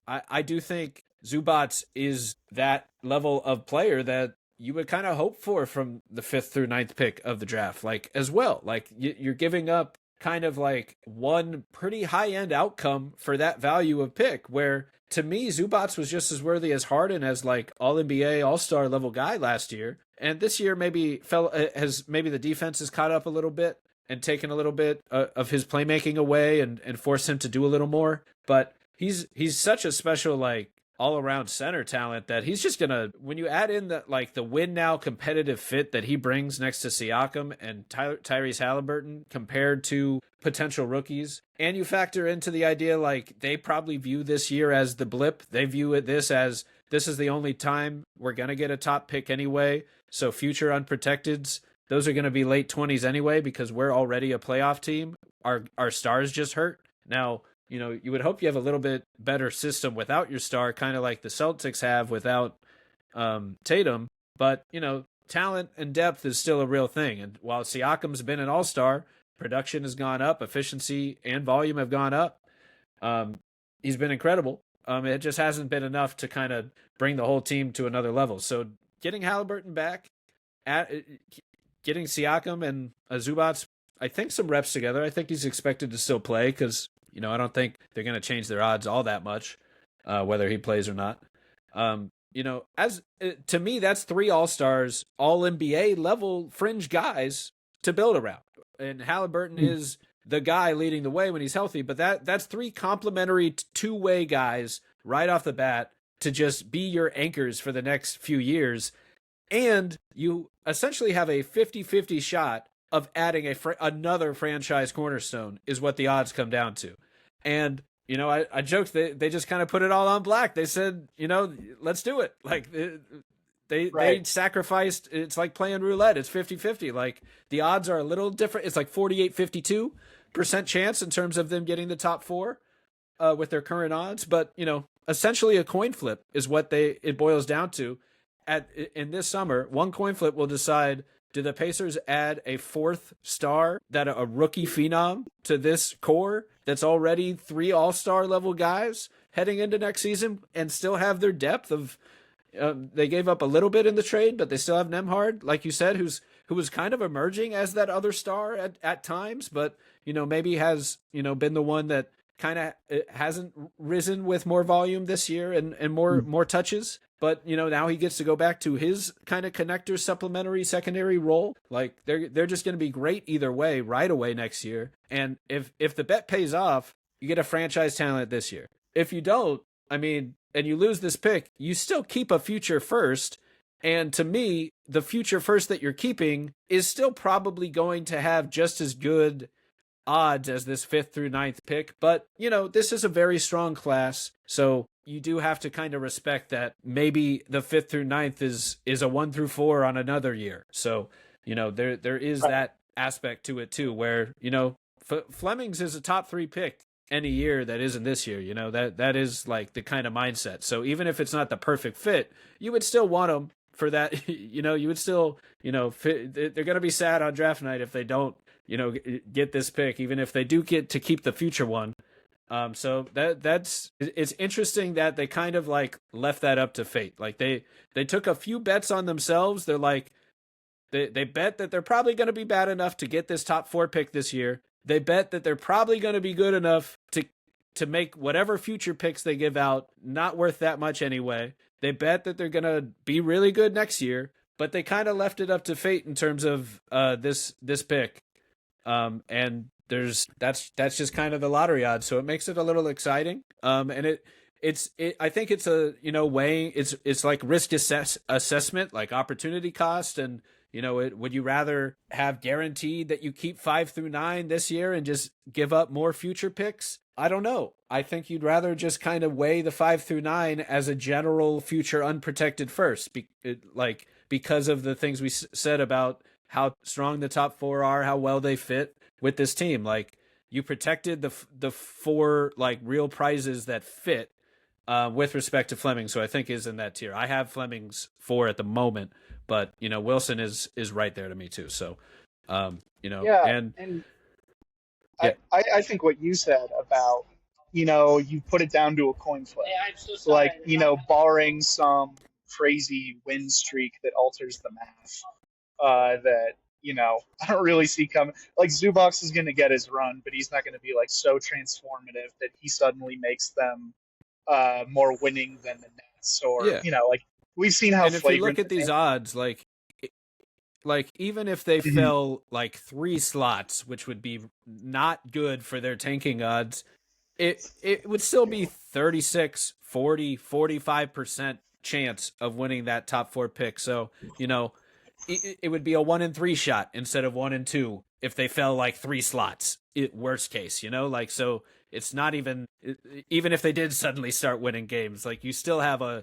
I do think Zubac is that level of player that you would kind of hope for from the 5th through 9th pick of the draft, like as well. Like you're giving up kind of like one pretty high end outcome for that value of pick, where to me, Zubac was just as worthy as Harden as like all NBA, all-star level guy last year. And this year maybe the defense has caught up a little bit and taken a little bit of his playmaking away and forced him to do a little more. But he's such a special, like, all-around center talent that he's just gonna, when you add in the win now competitive fit that he brings next to Siakam and Tyrese Halliburton compared to potential rookies, and you factor into the idea like they probably view this year as the blip, they view this as this is the only time we're gonna get a top pick anyway, so future unprotecteds, those are gonna be late 20s anyway because we're already a playoff team. Our stars just hurt. Now, you would hope you have a little bit better system without your star, kind of like the Celtics have without Tatum. But, talent and depth is still a real thing. And while Siakam's been an all-star, production has gone up, efficiency and volume have gone up. He's been incredible. It just hasn't been enough to kind of bring the whole team to another level. So getting Halliburton back, getting Siakam and Zubac, I think some reps together. I think he's expected to still play because I don't think they're going to change their odds all that much, whether he plays or not. To me, that's 3 all-stars, all NBA level fringe guys to build around. And Halliburton is the guy leading the way when he's healthy, but that's 3 complementary 2-way guys right off the bat to just be your anchors for the next few years. And you essentially have a 50-50 shot of adding another franchise cornerstone is what the odds come down to. And, I joked they just kind of put it all on black. They said, let's do it. Like they sacrificed. It's like playing roulette. It's 50-50. Like the odds are a little different. It's like 48-52% chance in terms of them getting the top 4 with their current odds. But, essentially a coin flip is what it boils down to. In this summer, one coin flip will decide, do the Pacers add a 4th star, that a rookie phenom to this core that's already 3 all-star level guys heading into next season and still have their depth of they gave up a little bit in the trade, but they still have Nembhard, like you said, who was kind of emerging as that other star at times, but maybe has been the one that kind of hasn't risen with more volume this year and more touches. But, now he gets to go back to his kind of connector supplementary secondary role. Like they're just going to be great either way right away next year. And if the bet pays off, you get a franchise talent this year. If you don't, I mean, and you lose this pick, you still keep a future first. And to me, the future first that you're keeping is still probably going to have just as good odds as this 5th through 9th pick. But, this is a very strong class. So you do have to kind of respect that maybe the 5th through 9th is a 1 through 4 on another year. So, there is that aspect to it too, where, Flemings is a top 3 pick any year that isn't this year. That is like the kind of mindset. So even if it's not the perfect fit, you would still want them for that. You would still, fit, they're going to be sad on draft night if they don't, get this pick, even if they do get to keep the future one. So it's interesting that they kind of like left that up to fate. Like they took a few bets on themselves. They're like, they bet that they're probably going to be bad enough to get this top 4 pick this year. They bet that they're probably going to be good enough to make whatever future picks they give out not worth that much anyway. They bet that they're going to be really good next year, but they kind of left it up to fate in terms of this pick. And that's just kind of the lottery odds, so it makes it a little exciting. And I think it's a weighing, it's like risk assessment, like opportunity cost, and would you rather have guaranteed that you keep 5 through 9 this year and just give up more future picks? I don't know. I think you'd rather just kind of weigh the 5 through 9 as a general future unprotected first, because of the things we said about how strong the top 4 are, how well they fit with this team. Like, you protected the 4 like real prizes that fit with respect to Fleming, so I think is in that tier. I have Fleming's 4 at the moment, but Wilson is right there to me too. So I think what you said about you put it down to a coin flip, like barring some crazy win streak that alters the math, that I don't really see coming. Like, Zubac is going to get his run, but he's not going to be like so transformative that he suddenly makes them more winning than the Nets, or like we've seen how. And if you look at these odds, like even if they fell like 3 slots, which would be not good for their tanking odds, it would still be 36, 40, 45% chance of winning that top 4 pick. So it would be a 1 in 3 shot instead of 1 in 2 if they fell like 3 slots. Worst case, so it's not even if they did suddenly start winning games, like you still have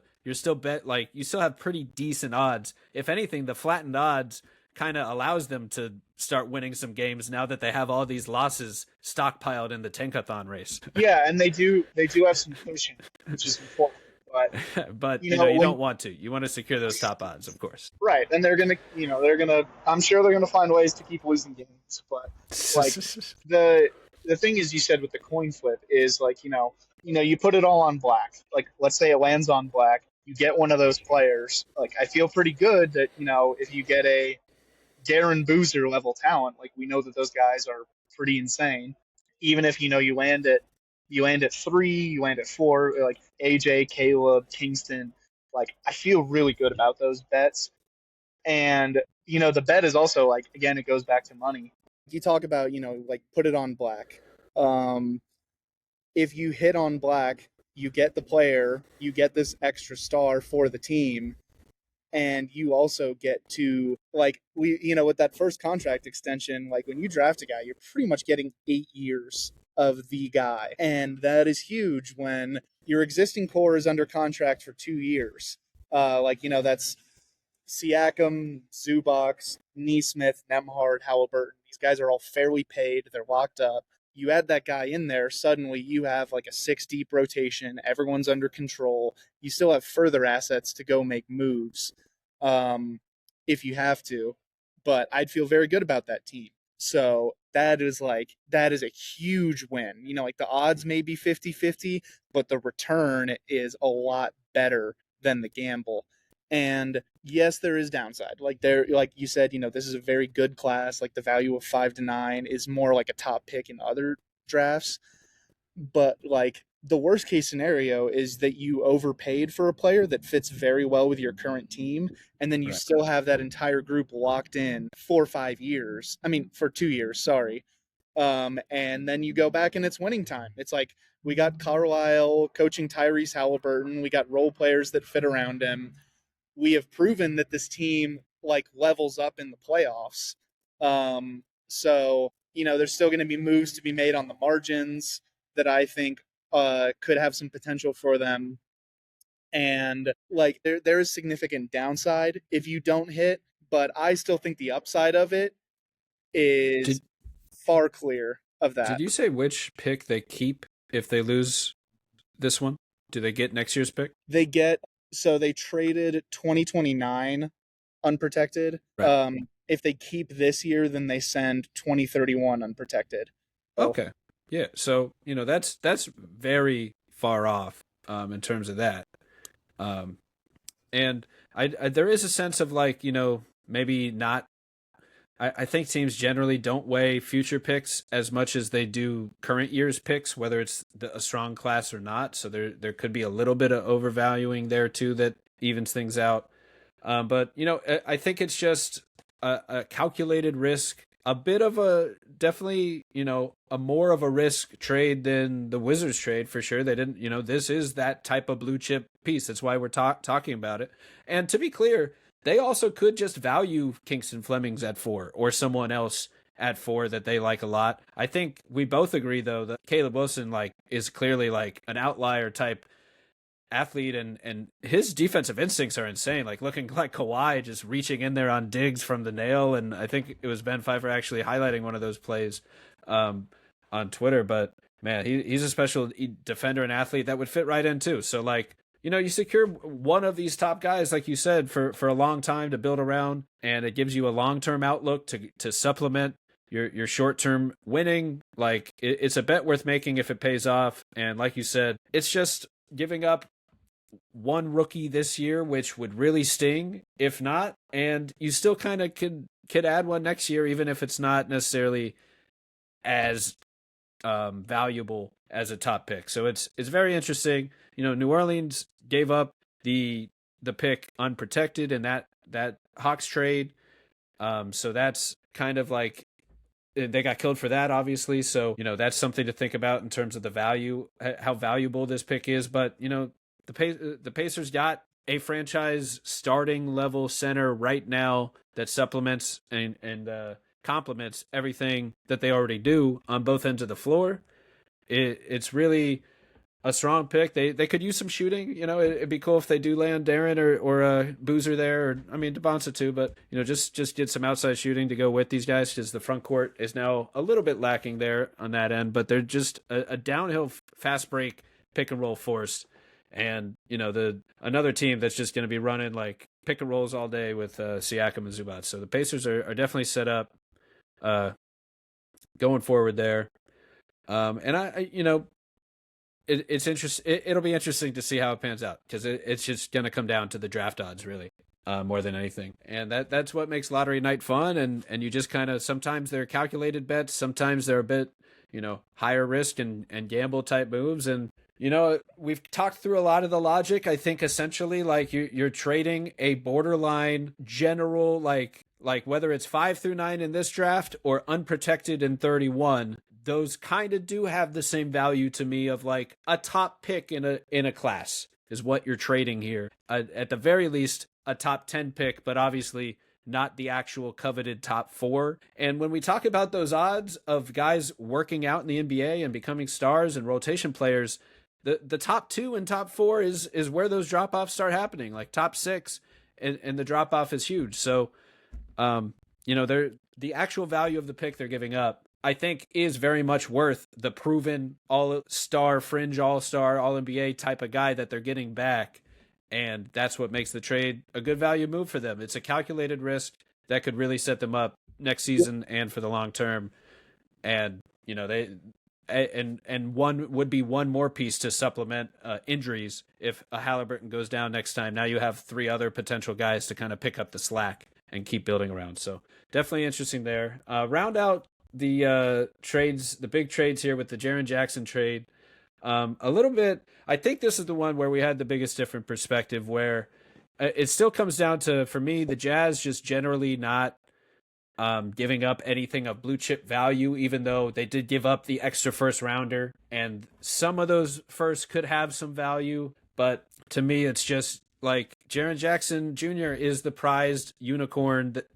pretty decent odds. If anything, the flattened odds kind of allows them to start winning some games now that they have all these losses stockpiled in the tankathon race. Yeah, and they do have some cushion, which is important. But you don't want to. You want to secure those top odds, of course. Right, and they're gonna. I'm sure they're gonna find ways to keep losing games. But like the thing is, you said with the coin flip is like you put it all on black. Like, let's say it lands on black. You get one of those players. Like, I feel pretty good that if you get a Darren Boozer level talent, like, we know that those guys are pretty insane. Even if you land at 3, you land at 4, like AJ, Caleb, Kingston. Like, I feel really good about those bets. And the bet is also, like, again, it goes back to money. You talk about like, put it on black. If you hit on black, you get the player, you get this extra star for the team, and you also get to, like, with that first contract extension, like, when you draft a guy, you're pretty much getting 8 years of the guy. And that is huge when your existing core is under contract for 2 years. That's Siakam, Zubac, Nesmith, Nembhard, Halliburton. These guys are all fairly paid. They're locked up. You add that guy in there, suddenly you have like a 6-deep rotation. Everyone's under control. You still have further assets to go make moves if you have to. But I'd feel very good about that team. So that is a huge win. Like, the odds may be 50-50, but the return is a lot better than the gamble. And yes, there is downside. Like you said, this is a very good class. Like, the value of 5 to 9 is more like a top pick in other drafts. But like, the worst case scenario is that you overpaid for a player that fits very well with your current team, and then you still have that entire group locked in for 5 years. I mean, for 2 years, sorry. And then you go back and it's winning time. It's like we got Carlisle coaching Tyrese Halliburton. We got role players that fit around him. We have proven that this team like levels up in the playoffs. So, there's still going to be moves to be made on the margins that I think could have some potential for them. And like there is significant downside if you don't hit, but I still think the upside of it is far clear of that. Did you say which pick they keep if they lose this one? Do they get next year's pick? They traded 2029 unprotected. Right. If they keep this year, then they send 2031 unprotected. Okay. Yeah. So, that's very far off in terms of that. And I there is a sense of like, maybe not. I think teams generally don't weigh future picks as much as they do current year's picks, whether it's a strong class or not. So there could be a little bit of overvaluing there too that evens things out. But I think it's just a calculated risk, a bit of a definitely a more of a risk trade than the Wizards trade for sure. They didn't this is that type of blue chip piece. That's why we're talking about it. And to be clear, they also could just value Kingston Flemings at 4 or someone else at 4 that they like a lot. I think we both agree though that Caleb Wilson is clearly like an outlier type athlete, and his defensive instincts are insane. Like looking like Kawhi, just reaching in there on digs from the nail. And I think it was Ben Pfeiffer actually highlighting one of those plays on Twitter. But man, he's a special defender and athlete that would fit right in too. So you secure one of these top guys, like you said, for a long time to build around, and it gives you a long-term outlook to supplement your short-term winning. Like it's a bet worth making if it pays off. And like you said, it's just giving up one rookie this year, which would really sting if not, and you still kind of could add one next year, even if it's not necessarily as valuable as a top pick. So it's very interesting. New Orleans gave up the pick unprotected in that Hawks trade. So that's kind of like they got killed for that, obviously. So, that's something to think about in terms of the value, how valuable this pick is. But, the Pacers got a franchise starting level center right now that supplements and complements everything that they already do on both ends of the floor. It's really a strong pick. They could use some shooting. It'd be cool if they do land Darren or Boozer there, or DeBonsa too. But just get some outside shooting to go with these guys, because the front court is now a little bit lacking there on that end. But they're just a downhill fast break pick and roll force, and another team that's just going to be running like pick and rolls all day with Siakam and Zubac. So the Pacers are definitely set up going forward there. And it's interesting. It'll be interesting to see how it pans out, because it's just going to come down to the draft odds, really, more than anything. And that's what makes lottery night fun. And you just kind of, sometimes they're calculated bets, sometimes they're a bit, higher risk and gamble type moves. And we've talked through a lot of the logic. I think essentially, like you're trading a borderline general, like whether it's 5 through 9 in this draft or unprotected in 31. Those kind of do have the same value to me of like a top pick in a class is what you're trading here. At the very least, a top 10 pick, but obviously not the actual coveted top 4. And when we talk about those odds of guys working out in the NBA and becoming stars and rotation players, the top 2 and top 4 is where those drop-offs start happening. Like top 6 and the drop-off is huge. So, the actual value of the pick they're giving up, I think, is very much worth the proven all-star, fringe all-star, all-NBA type of guy that they're getting back. And that's what makes the trade a good value move for them. It's a calculated risk that could really set them up next season and for the long term. And, and one would be one more piece to supplement injuries. If a Halliburton goes down next time, now you have 3 other potential guys to kind of pick up the slack and keep building around. So definitely interesting there. Round out the trades, the big trades here with the Jaren Jackson trade. A little bit, I think this is the one where we had the biggest different perspective, where it still comes down to, for me, the Jazz just generally not giving up anything of blue chip value, even though they did give up the extra first rounder. And some of those firsts could have some value. But to me, it's just like Jaren Jackson Jr. is the prized unicorn that,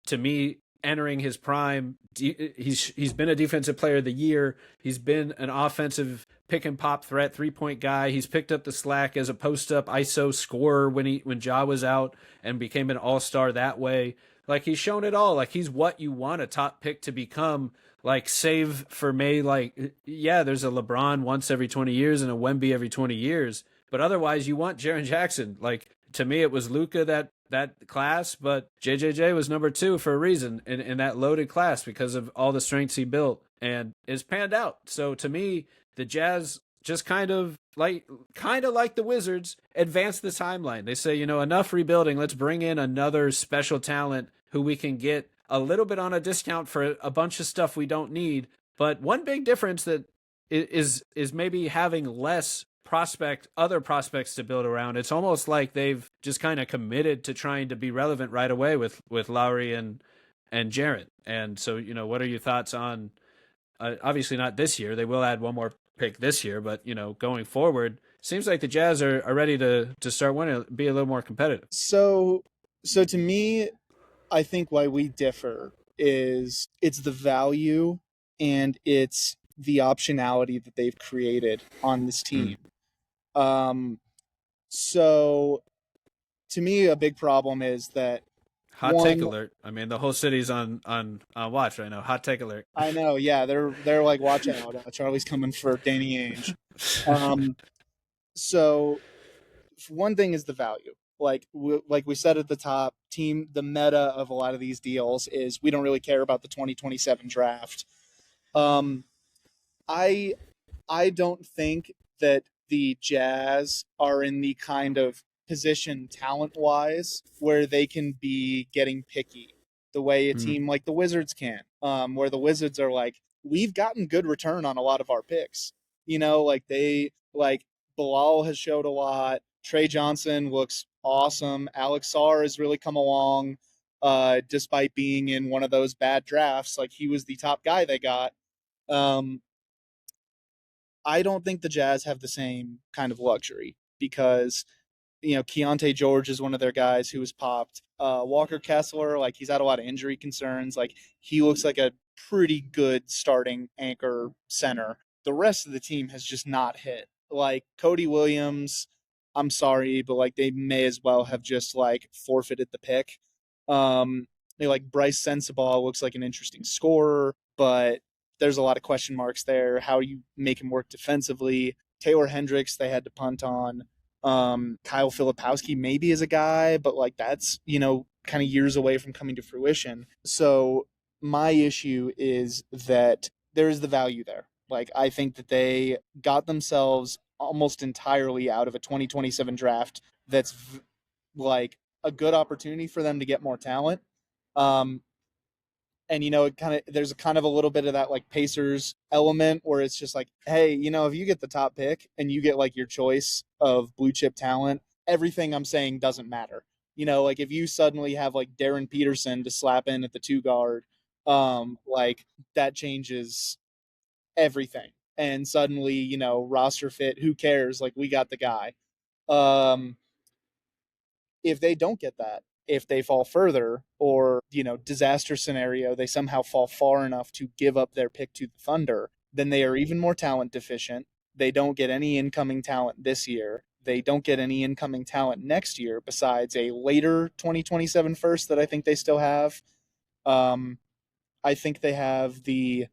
to me, entering his prime, he's been a defensive player of the year. He's been an offensive pick and pop threat, 3-point guy. He's picked up the slack as a post up ISO scorer when Ja was out and became an all-star that way. Like, he's shown it all. Like, he's what you want a top pick to become. Like, save for May, like, yeah, there's a LeBron once every 20 years and a Wemby every 20 years. But otherwise, you want Jaren Jackson. Like, to me, it was Luka that class, but JJJ was number 2 for a reason in that loaded class because of all the strengths he built, and it's panned out. So to me, the Jazz just kind of like the Wizards advance the timeline. They say, enough rebuilding. Let's bring in another special talent who we can get a little bit on a discount for a bunch of stuff we don't need. But one big difference that is maybe having less other prospects to build around. It's almost like they've just kind of committed to trying to be relevant right away with Lowry and Jaren. And so, what are your thoughts on, obviously not this year, they will add one more pick this year, but going forward, seems like the Jazz are ready to start winning, be a little more competitive. So to me, I think why we differ is it's the value and it's the optionality that they've created on this team. So to me, a big problem is that hot take alert. I mean, the whole city's on watch right now. Hot take alert. I know. Yeah. They're like, watch out. Charlie's coming for Danny Ainge. So one thing is the value. Like we said at the top, the meta of a lot of these deals is we don't really care about the 2027 draft. I don't think that the Jazz are in the kind of position talent-wise where they can be getting picky the way a team like the Wizards can, where the Wizards are like, we've gotten good return on a lot of our picks. Bilal has showed a lot. Trey Johnson looks awesome. Alex Sarr has really come along, despite being in one of those bad drafts. Like, he was the top guy they got. I don't think the Jazz have the same kind of luxury because, Keontae George is one of their guys who was popped. Walker Kessler, like, he's had a lot of injury concerns. Like, he looks like a pretty good starting anchor center. The rest of the team has just not hit. Like, Cody Williams, I'm sorry, but like they may as well have just like forfeited the pick. Bryce Sensabaugh looks like an interesting scorer, but there's a lot of question marks there. How you make him work defensively? Taylor Hendricks, they had to punt on. Kyle Filipowski maybe is a guy, but like that's, kind of years away from coming to fruition. So my issue is that there is the value there. Like, I think that they got themselves almost entirely out of a 2027 draft that's like a good opportunity for them to get more talent. And, there's a kind of a little bit of that like Pacers element where it's just like, hey, if you get the top pick and you get like your choice of blue chip talent, everything I'm saying doesn't matter. Like if you suddenly have like Darren Peterson to slap in at the 2 guard, like that changes everything. And suddenly, roster fit, who cares? Like, we got the guy. If they don't get that, if they fall further or, disaster scenario, they somehow fall far enough to give up their pick to the Thunder, then they are even more talent deficient. They don't get any incoming talent this year. They don't get any incoming talent next year besides a later 2027 first that I think they still have. I think they have the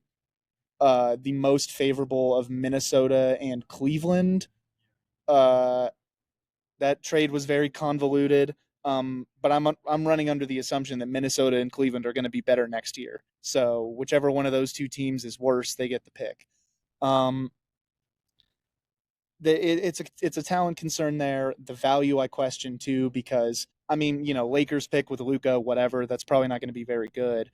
most favorable of Minnesota and Cleveland. That trade was very convoluted, but I'm running under the assumption that Minnesota and Cleveland are going to be better next year. So whichever one of those two teams is worse, they get the pick. It's a talent concern there. The value I question too, because Lakers pick with Luka, whatever, that's probably not going to be very good.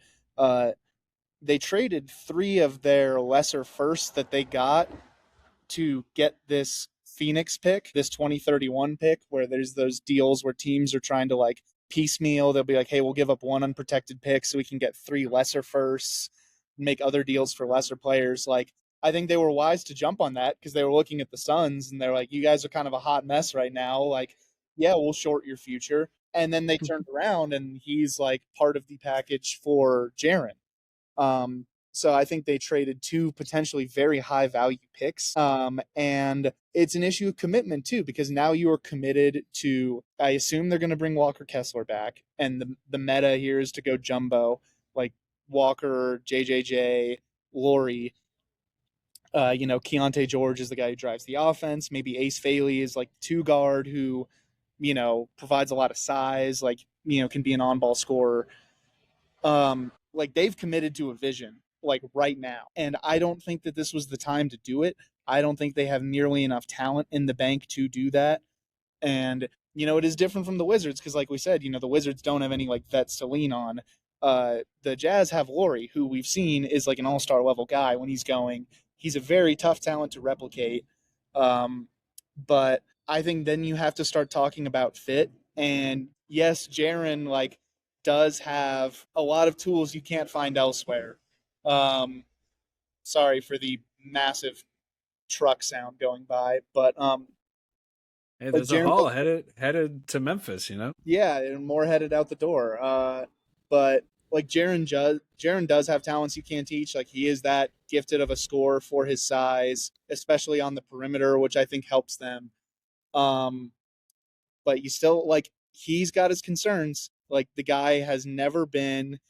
They traded 3 of their lesser firsts that they got to get this Phoenix pick, this 2031 pick, where there's those deals where teams are trying to like piecemeal. They'll be like, hey, we'll give up one unprotected pick so we can get 3 lesser firsts, make other deals for lesser players. Like, I think they were wise to jump on that because they were looking at the Suns and they're like, you guys are kind of a hot mess right now. Like, yeah, we'll short your future. And then they turned around and he's like part of the package for Jaren. So I think they traded 2 potentially very high value picks. And it's an issue of commitment too, because now you are committed to, I assume they're going to bring Walker Kessler back. And the meta here is to go jumbo, like Walker, JJJ, Laurie. Keontae George is the guy who drives the offense. Maybe Ace Faley is like 2 guard who, provides a lot of size, like, can be an on-ball scorer. Like they've committed to a vision like right now. And I don't think that this was the time to do it. I don't think they have nearly enough talent in the bank to do that. And, it is different from the Wizards because, like we said, the Wizards don't have any like vets to lean on. The Jazz have Laurie, who we've seen is like an all-star level guy when he's going. He's a very tough talent to replicate. But I think then you have to start talking about fit. And yes, Jaren like does have a lot of tools you can't find elsewhere. Sorry for the massive truck sound going by, but Hey, there's a Jaren, haul headed to Memphis, yeah, and more headed out the door. But like Jaren does have talents you can't teach. Like he is that gifted of a scorer for his size, especially on the perimeter, which I think helps them. But you still like he's got his concerns. Like the guy has never been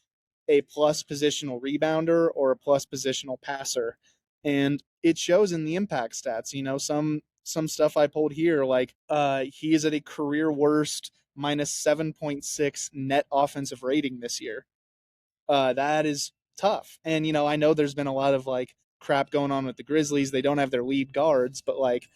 a plus positional rebounder or a plus positional passer. And it shows in the impact stats. Some stuff I pulled here, like he is at a career worst minus 7.6 net offensive rating this year. That is tough. And, I know there's been a lot of like crap going on with the Grizzlies. They don't have their lead guards, but like,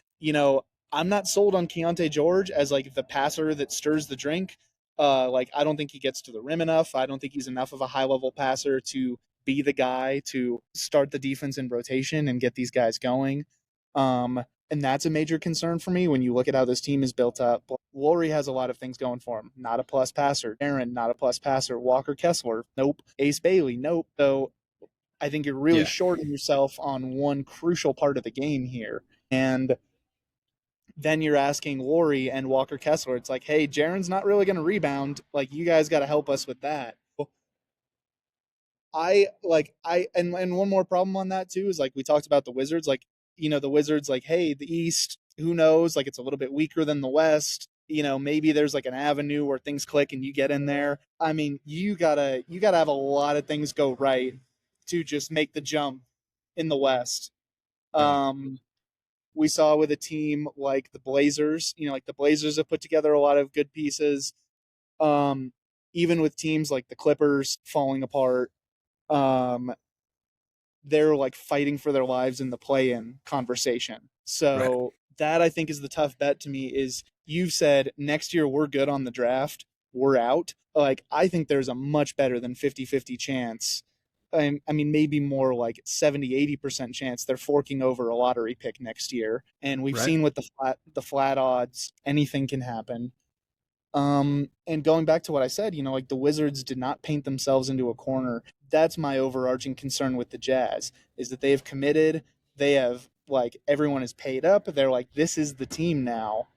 I'm not sold on Keontae George as like the passer that stirs the drink. Like I don't think he gets to the rim enough. I don't think he's enough of a high level passer to be the guy to start the defense in rotation and get these guys going. And that's a major concern for me when you look at how this team is built up. Laurie has a lot of things going for him. Not a plus passer. Aaron, not a plus passer. Walker Kessler, nope. Ace Bailey, nope. So I think you're really shorting yourself on one crucial part of the game here. And then you're asking Laurie and Walker Kessler, it's like, hey, Jaren's not really going to rebound. Like, you guys got to help us with that. And one more problem on that too is like we talked about the Wizards, like, the Wizards, like, hey, the East, who knows? Like, it's a little bit weaker than the West. Maybe there's like an avenue where things click and you get in there. I mean, you gotta have a lot of things go right to just make the jump in the West. We saw with a team like the Blazers, like the Blazers have put together a lot of good pieces. Even with teams like the Clippers falling apart, they're like fighting for their lives in the play-in conversation. So that I think is the tough bet to me is you've said next year we're good on the draft, we're out. Like I think there's a much better than 50-50 chance. I mean, maybe more like 70-80% chance they're forking over a lottery pick next year. And we've seen with the flat odds, anything can happen. And going back to what I said, like the Wizards did not paint themselves into a corner. That's my overarching concern with the Jazz is that they have committed. They have like everyone is paid up. They're like, this is the team now.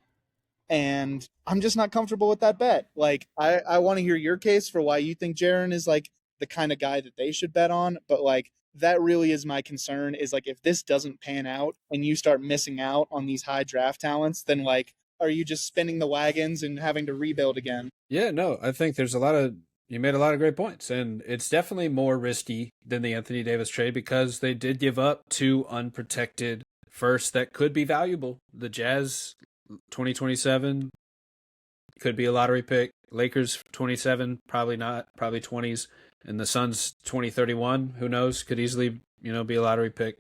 And I'm just not comfortable with that bet. Like, I want to hear your case for why you think Jaren is like the kind of guy that they should bet on. But like, that really is my concern is like, if this doesn't pan out and you start missing out on these high draft talents, then like, are you just spinning the wagons and having to rebuild again? Yeah, no, I think you made a lot of great points, and it's definitely more risky than the Anthony Davis trade because they did give up 2 unprotected firsts that could be valuable. The Jazz 2027 could be a lottery pick. Lakers 27, probably not, probably 20s. And the Suns 2031, who knows, could easily, be a lottery pick.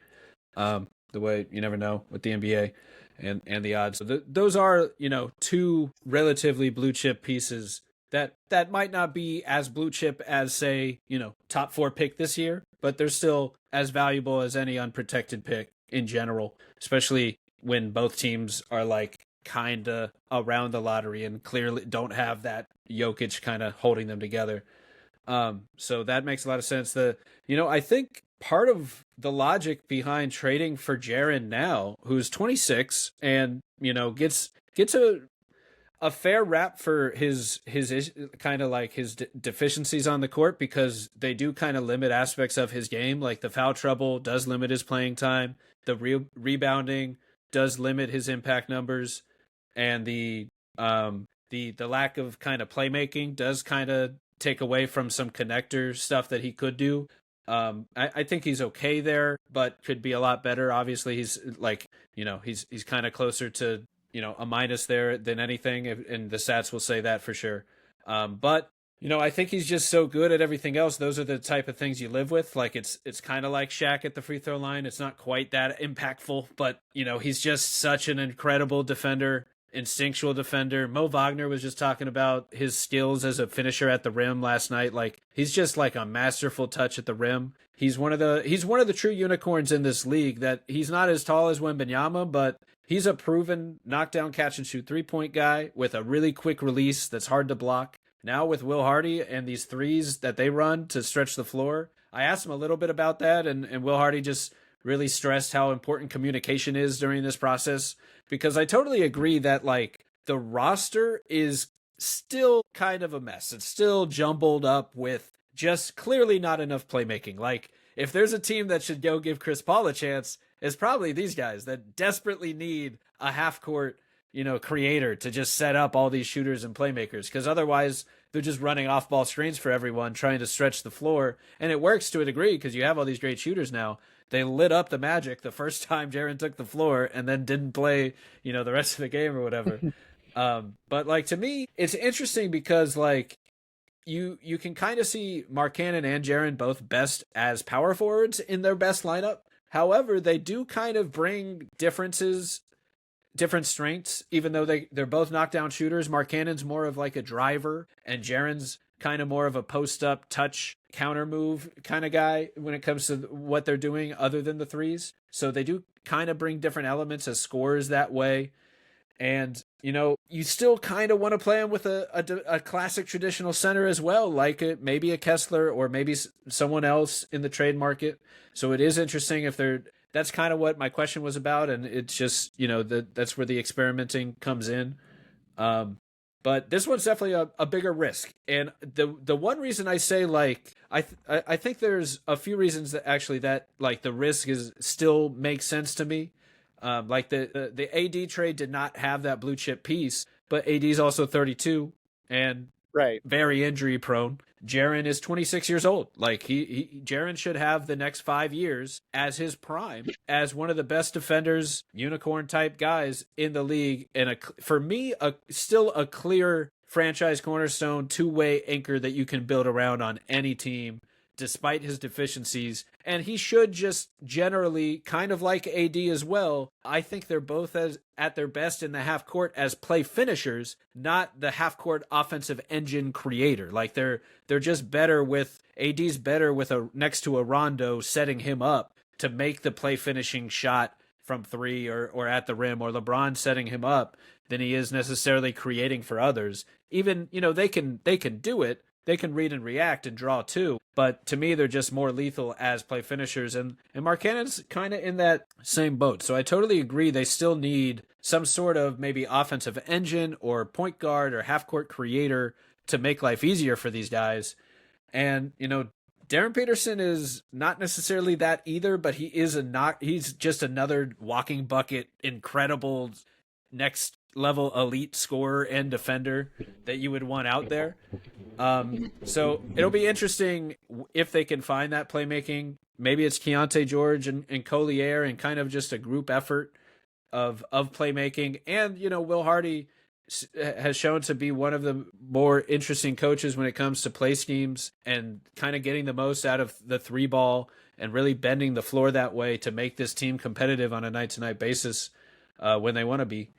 The way you never know with the NBA and the odds. So those are, 2 relatively blue chip pieces that might not be as blue chip as, say, top 4 pick this year, but they're still as valuable as any unprotected pick in general, especially when both teams are like kind of around the lottery and clearly don't have that Jokic kind of holding them together. So that makes a lot of sense. I think part of the logic behind trading for Jaren now, who's 26 and, gets a fair rap for his kind of like his deficiencies on the court, because they do kind of limit aspects of his game. Like the foul trouble does limit his playing time. The rebounding does limit his impact numbers, and the lack of kind of playmaking does kind of take away from some connector stuff that he could do. I think he's okay there, but could be a lot better. Obviously, he's like, he's kind of closer to, a minus there than anything, and the stats will say that for sure. But I think he's just so good at everything else. Those are the type of things you live with. Like it's kind of like Shaq at the free throw line. It's not quite that impactful, but he's just such an incredible defender, instinctual defender. Mo Wagner was just talking about his skills as a finisher at the rim last night. Like he's just like a masterful touch at the rim. He's one of the true unicorns in this league. That he's not as tall as Wembanyama, but he's a proven knockdown catch and shoot 3-point guy with a really quick release that's hard to block. Now with Will Hardy and these threes that they run to stretch the floor, I asked him a little bit about that, and Will Hardy just really stressed how important communication is during this process, because I totally agree that like the roster is still kind of a mess. It's still jumbled up with just clearly not enough playmaking. Like if there's a team that should go give Chris Paul a chance, it's probably these guys that desperately need a half court, creator to just set up all these shooters and playmakers, because otherwise they're just running off ball screens for everyone, trying to stretch the floor. And it works to a degree because you have all these great shooters now. They lit up the Magic the first time Jaren took the floor and then didn't play, the rest of the game or whatever. But like, to me, it's interesting because like you can kind of see Mark Cannon and Jaren both best as power forwards in their best lineup. However, they do kind of bring different strengths, even though they're both knockdown shooters. Mark Cannon's more of like a driver, and Jaren's kind of more of a post-up touch counter move kind of guy when it comes to what they're doing other than the threes. So they do kind of bring different elements as scorers that way. And, you still kind of want to play him with a classic traditional center as well, like maybe a Kessler or maybe someone else in the trade market. So it is interesting if that's kind of what my question was about. And it's just, that's where the experimenting comes in. But this one's definitely a bigger risk. And the one reason I say, like, I think there's a few reasons that like the risk still makes sense to me. Like the AD trade did not have that blue chip piece, but AD is also 32 and right, very injury prone. Jaren is 26 years old. Like Jaren should have the next 5 years as his prime, as one of the best defenders, unicorn type guys in the league. And for me, still a clear franchise cornerstone, two-way anchor that you can build around on any team, despite his deficiencies. And he should just generally, kind of like AD as well, I think they're both at their best in the half court as play finishers, not the half court offensive engine creator. Like they're just better with, AD's better with next to a Rondo setting him up to make the play finishing shot from three or at the rim, or LeBron setting him up, than he is necessarily creating for others. Even, they can do it. They can read and react and draw too, but to me, they're just more lethal as play finishers. And Mark Cannon's kind of in that same boat. So I totally agree. They still need some sort of maybe offensive engine or point guard or half court creator to make life easier for these guys. And, Darren Peterson is not necessarily that either, but he's just another walking bucket, incredible next level elite scorer and defender that you would want out there. So it'll be interesting if they can find that playmaking. Maybe it's Keontae George and Collier and kind of just a group effort of playmaking. And, Will Hardy has shown to be one of the more interesting coaches when it comes to play schemes and kind of getting the most out of the three ball and really bending the floor that way to make this team competitive on a night-to-night basis when they want to be.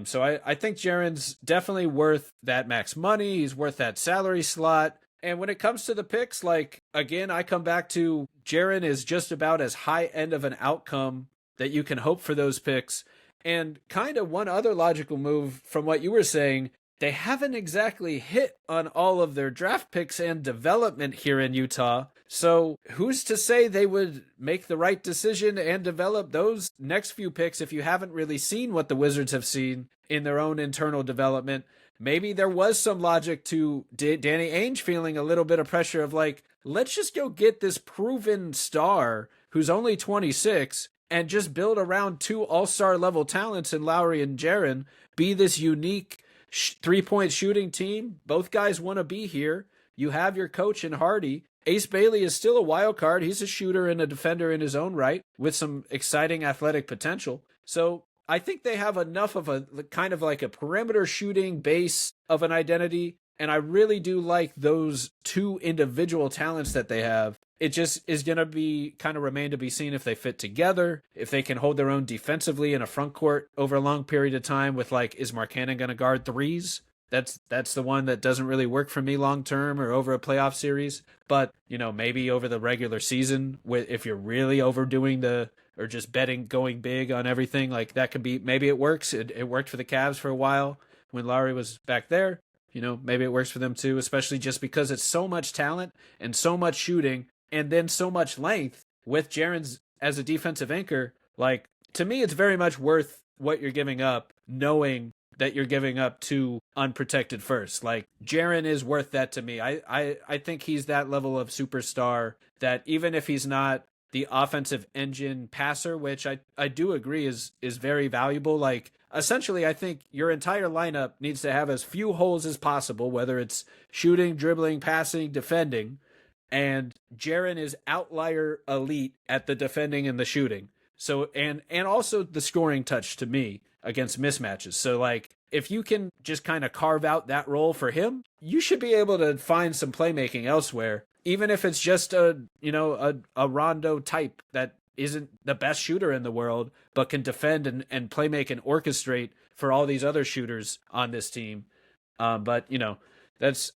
So I think Jaren's definitely worth that max money. He's worth that salary slot. And when it comes to the picks, like, again, I come back to Jaren is just about as high end of an outcome that you can hope for those picks. And kind of one other logical move from what you were saying, they haven't exactly hit on all of their draft picks and development here in Utah. So who's to say they would make the right decision and develop those next few picks if you haven't really seen what the Wizards have seen in their own internal development? Maybe there was some logic to Danny Ainge feeling a little bit of pressure of like, let's just go get this proven star who's only 26 and just build around two all-star level talents in Lowry and Jaren, be this unique three-point shooting team. Both guys want to be here. You have your coach in Hardy. Ace Bailey is still a wild card. He's a shooter and a defender in his own right with some exciting athletic potential. So I think they have enough of a kind of like a perimeter shooting base of an identity. And I really do like those two individual talents that they have. It just is going to be kind of remain to be seen if they fit together, if they can hold their own defensively in a front court over a long period of time with like, is Markkanen going to guard threes? That's the one that doesn't really work for me long term or over a playoff series. But, you know, maybe over the regular season, if you're really overdoing or just betting going big on everything, like that could be, maybe it works. It worked for the Cavs for a while when Lowry was back there. You know, maybe it works for them too, especially just because it's so much talent and so much shooting and then so much length with Jaren's as a defensive anchor. Like, to me, it's very much worth what you're giving up, knowing that you're giving up two unprotected firsts. Like, Jaren is worth that to me. I think he's that level of superstar that even if he's not the offensive engine passer, which I do agree is very valuable. Like, essentially, I think your entire lineup needs to have as few holes as possible, whether it's shooting, dribbling, passing, defending. And Jaren is outlier elite at the defending and the shooting. So, and also the scoring touch to me against mismatches. So, like, if you can just kind of carve out that role for him, you should be able to find some playmaking elsewhere, even if it's just a Rondo type that isn't the best shooter in the world, but can defend and play make and orchestrate for all these other shooters on this team. But you know, that's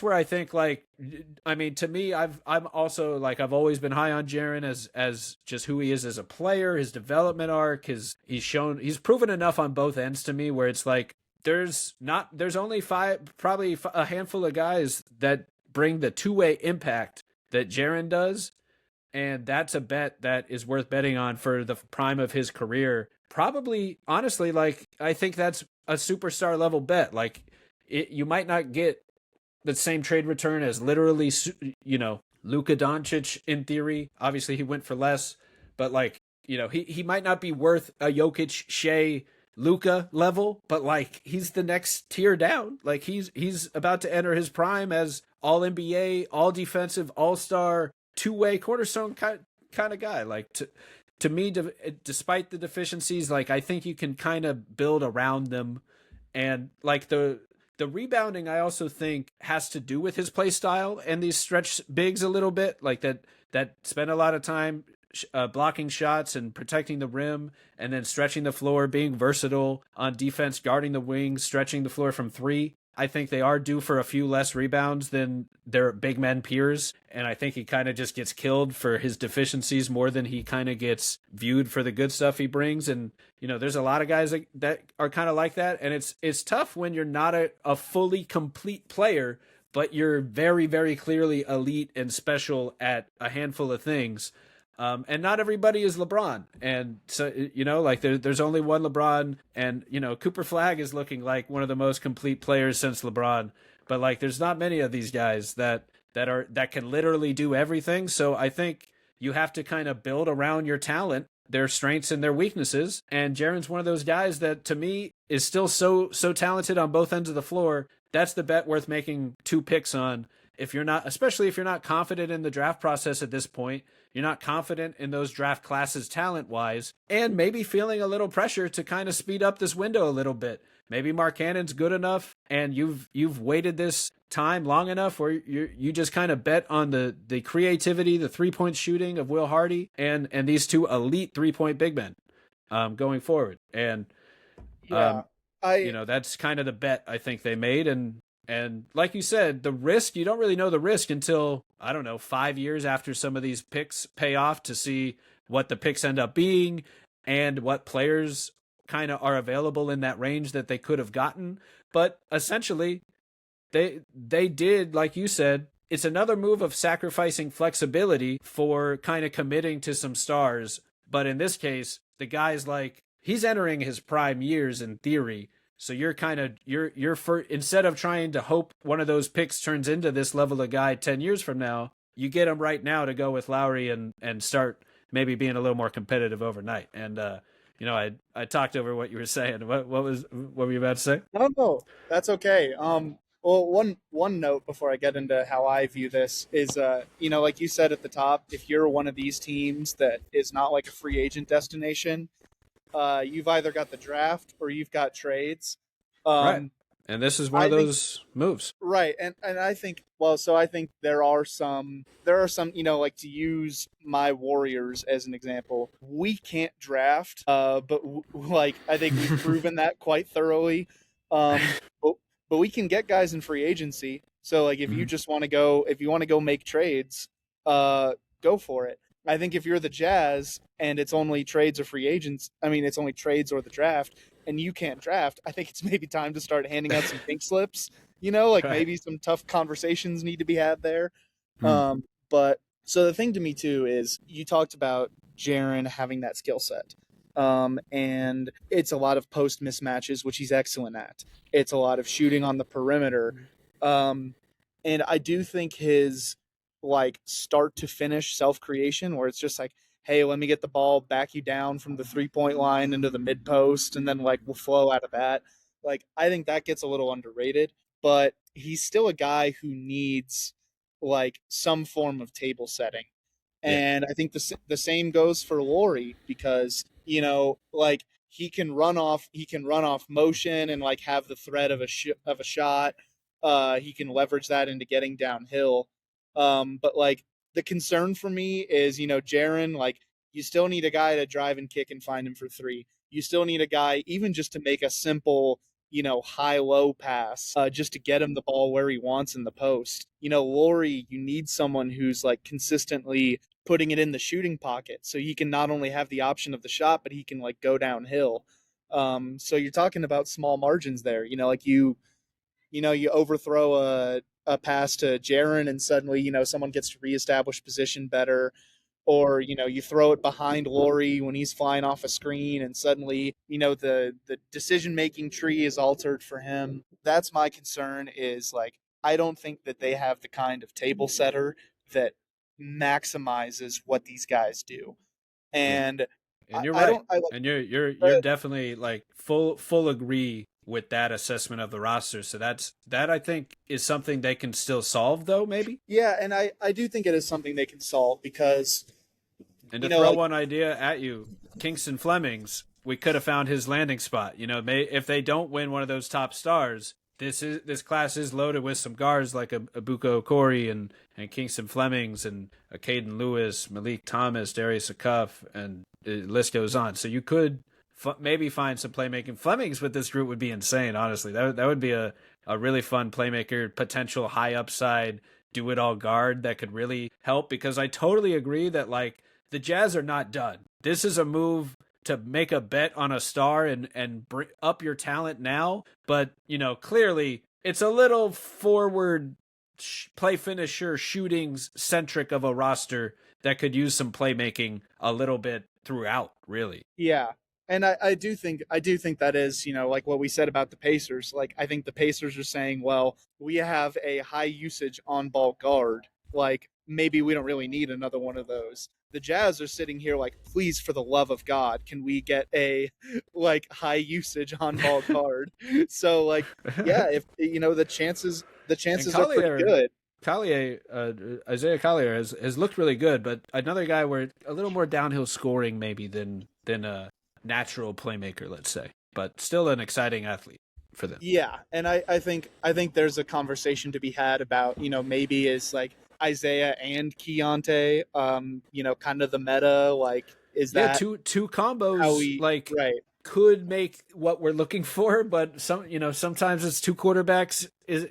where I think, like, I mean, to me, I'm also like, I've always been high on Jaren as just who he is as a player, his development arc, he's proven enough on both ends to me where it's like, there's only probably a handful of guys that bring the two-way impact that Jaren does. And that's a bet that is worth betting on for the prime of his career. Probably, honestly, like, I think that's a superstar level bet. Like, you might not get the same trade return as literally, you know, Luka Doncic in theory. Obviously, he went for less, but like, you know, he might not be worth a Jokic, Shea, Luka level, but like, he's the next tier down. Like, he's about to enter his prime as all NBA, all defensive, all-star, two-way cornerstone kind of guy. Like, to me, despite the deficiencies, like, I think you can kind of build around them. And like the rebounding, I also think has to do with his play style and these stretch bigs a little bit, like that spend a lot of time blocking shots and protecting the rim and then stretching the floor, being versatile on defense, guarding the wings, stretching the floor from three. I think they are due for a few less rebounds than their big men peers. And I think he kind of just gets killed for his deficiencies more than he kind of gets viewed for the good stuff he brings. And, you know, there's a lot of guys that are kind of like that. And it's tough when you're not a fully complete player, but you're very, very clearly elite and special at a handful of things. And not everybody is LeBron. And so, you know, like there's only one LeBron, and, you know, Cooper Flagg is looking like one of the most complete players since LeBron, but like, there's not many of these guys that can literally do everything. So I think you have to kind of build around your talent, their strengths and their weaknesses. And Jaren's one of those guys that to me is still so talented on both ends of the floor. That's the bet worth making two picks on. Especially if you're not confident in the draft process at this point, you're not confident in those draft classes talent-wise, and maybe feeling a little pressure to kind of speed up this window a little bit. Maybe Markkanen's good enough, and you've waited this time long enough where you just kind of bet on the creativity, the three-point shooting of Will Hardy, and these two elite three-point big men going forward. And you know, that's kind of the bet I think they made. And like you said, the risk, you don't really know the risk until, I don't know, 5 years after some of these picks pay off to see what the picks end up being and what players kind of are available in that range that they could have gotten. But essentially, they did, like you said, it's another move of sacrificing flexibility for kind of committing to some stars. But in this case, the guy's like, he's entering his prime years in theory. So you're kind of you're for, instead of trying to hope one of those picks turns into this level of guy 10 years from now, you get him right now to go with Lowry and start maybe being a little more competitive overnight. And I talked over what you were saying. What were you about to say? No, that's okay. Well, one note before I get into how I view this is, like you said at the top, if you're one of these teams that is not like a free agent destination, you've either got the draft or you've got trades. Right. And this is one of those moves. Right. And I think, so I think there are some, like, to use my Warriors as an example, we can't draft, but like, I think we've proven that quite thoroughly. But we can get guys in free agency. So like, if you just want to go make trades, go for it. I think if you're the Jazz and it's only trades or free agents, it's only trades or the draft, and you can't draft, I think it's maybe time to start handing out some pink slips. Right. Maybe some tough conversations need to be had there. But so the thing to me too is you talked about Jaren having that skill set. And it's a lot of post mismatches, which he's excellent at. It's a lot of shooting on the perimeter. And I do think his like start to finish self-creation where it's just like, hey, let me get the ball, back you down from the 3-point line into the mid post, and then like we'll flow out of that. Like, I think that gets a little underrated, but he's still a guy who needs like some form of table setting. And I think the same goes for Lowry because, like he can run off motion and like have the threat of a shot. He can leverage that into getting downhill. But like the concern for me is, Jaren, like you still need a guy to drive and kick and find him for three. You still need a guy even just to make a simple, high-low pass, just to get him the ball where he wants in the post. Lowry, you need someone who's like consistently putting it in the shooting pocket so he can not only have the option of the shot, but he can like go downhill. So you're talking about small margins there, like you overthrow a pass to Jaren and suddenly, someone gets to reestablish position better. Or, you throw it behind Lowry when he's flying off a screen and suddenly, the decision-making tree is altered for him. That's my concern is like, I don't think that they have the kind of table setter that maximizes what these guys do. And you're right. And you're definitely like full agree with that assessment of the roster. So that I think is something they can still solve though, maybe. Yeah. And I do think it is something they can solve because, and to throw one idea at you, Kingston Flemings, we could have found his landing spot. If they don't win one of those top stars, this class is loaded with some guards like Ibuka Okori and Kingston Flemings and Caden Lewis, Malik Thomas, Darius Akuf, and the list goes on. So you could maybe find some playmaking. Flemings with this group would be insane, honestly. That would be a really fun playmaker, potential high upside, do-it-all guard that could really help, because I totally agree that like the Jazz are not done. This is a move to make a bet on a star and bring up your talent now, but clearly it's a little forward play finisher shooting centric of a roster that could use some playmaking a little bit throughout, really. Yeah. And I do think that is, like what we said about the Pacers. Like, I think the Pacers are saying, well, we have a high usage on ball guard. Like, maybe we don't really need another one of those. The Jazz are sitting here like, please, for the love of God, can we get a like high usage on ball guard? So like, yeah, if the chances are pretty good. Isaiah Collier has looked really good, but another guy where a little more downhill scoring maybe than a natural playmaker, let's say, but still an exciting athlete for them. Yeah, and I think there's a conversation to be had about maybe is like Isaiah and Keontae, kind of the meta, like is that two combos could make what we're looking for, but sometimes it's two quarterbacks is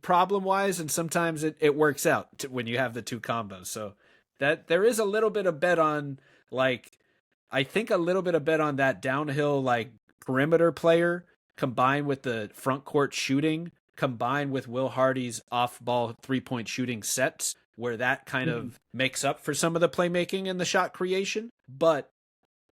problem wise, and sometimes it works out when you have the two combos. So that there is a little bit of bet on like. I think a little bit of bet on that downhill, like perimeter player combined with the front court shooting, combined with Will Hardy's off-ball three-point shooting sets, where that kind of makes up for some of the playmaking and the shot creation. But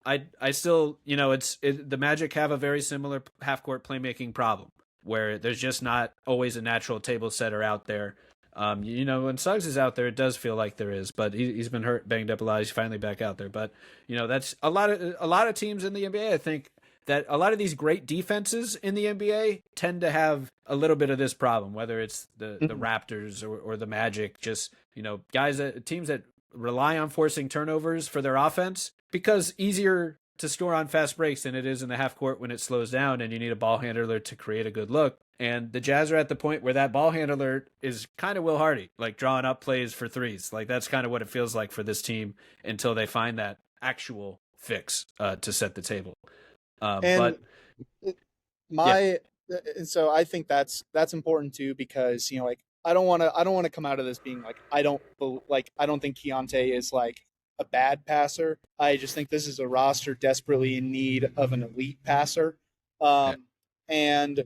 I still, the Magic have a very similar half-court playmaking problem, where there's just not always a natural table setter out there. When Suggs is out there, it does feel like there is, but he's been hurt, banged up a lot. He's finally back out there. But that's a lot of teams in the NBA. I think that a lot of these great defenses in the NBA tend to have a little bit of this problem, whether it's the Raptors or the Magic. Just teams that rely on forcing turnovers for their offense, because easier to score on fast breaks than it is in the half court when it slows down and you need a ball handler to create a good look. And the Jazz are at the point where that ball handler is kind of Will Hardy, like drawing up plays for threes. Like that's kind of what it feels like for this team until they find that actual fix to set the table. And so I think that's important too, because I don't want to come out of this being like I don't think Keontae is like a bad passer. I just think this is a roster desperately in need of an elite passer. And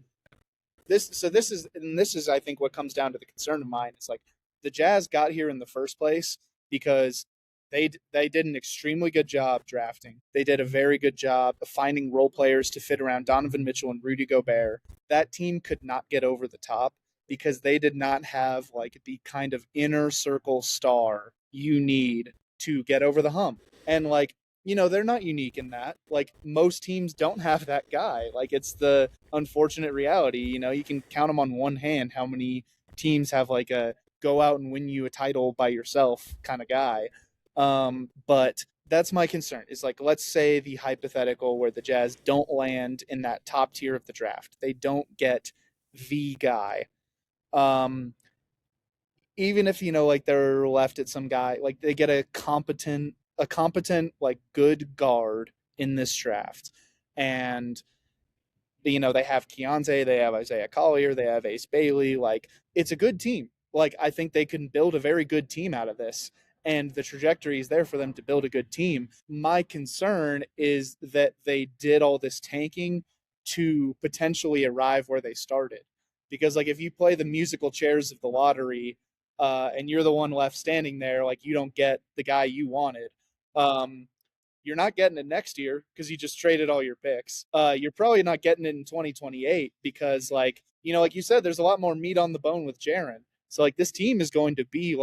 this is I think what comes down to the concern of mine. It's like the Jazz got here in the first place because they did an extremely good job drafting. They did a very good job of finding role players to fit around Donovan Mitchell and Rudy Gobert. That team could not get over the top because they did not have like the kind of inner circle star you need to get over the hump. And they're not unique in that. Like most teams don't have that guy. Like it's the unfortunate reality. You can count them on one hand how many teams have like a go out and win you a title by yourself kind of guy. But that's my concern is like, let's say the hypothetical where the Jazz don't land in that top tier of the draft. They don't get the guy. Even if, they're left at some guy, like they get a competent, like good guard in this draft. And, they have Keontae, they have Isaiah Collier, they have Ace Bailey. Like it's a good team. Like I think they can build a very good team out of this. And the trajectory is there for them to build a good team. My concern is that they did all this tanking to potentially arrive where they started. Because if you play the musical chairs of the lottery and you're the one left standing there, like you don't get the guy you wanted, you're not getting it next year because you just traded all your picks. You're probably not getting it in 2028 because like you said, there's a lot more meat on the bone with Jaren. So this team is going to be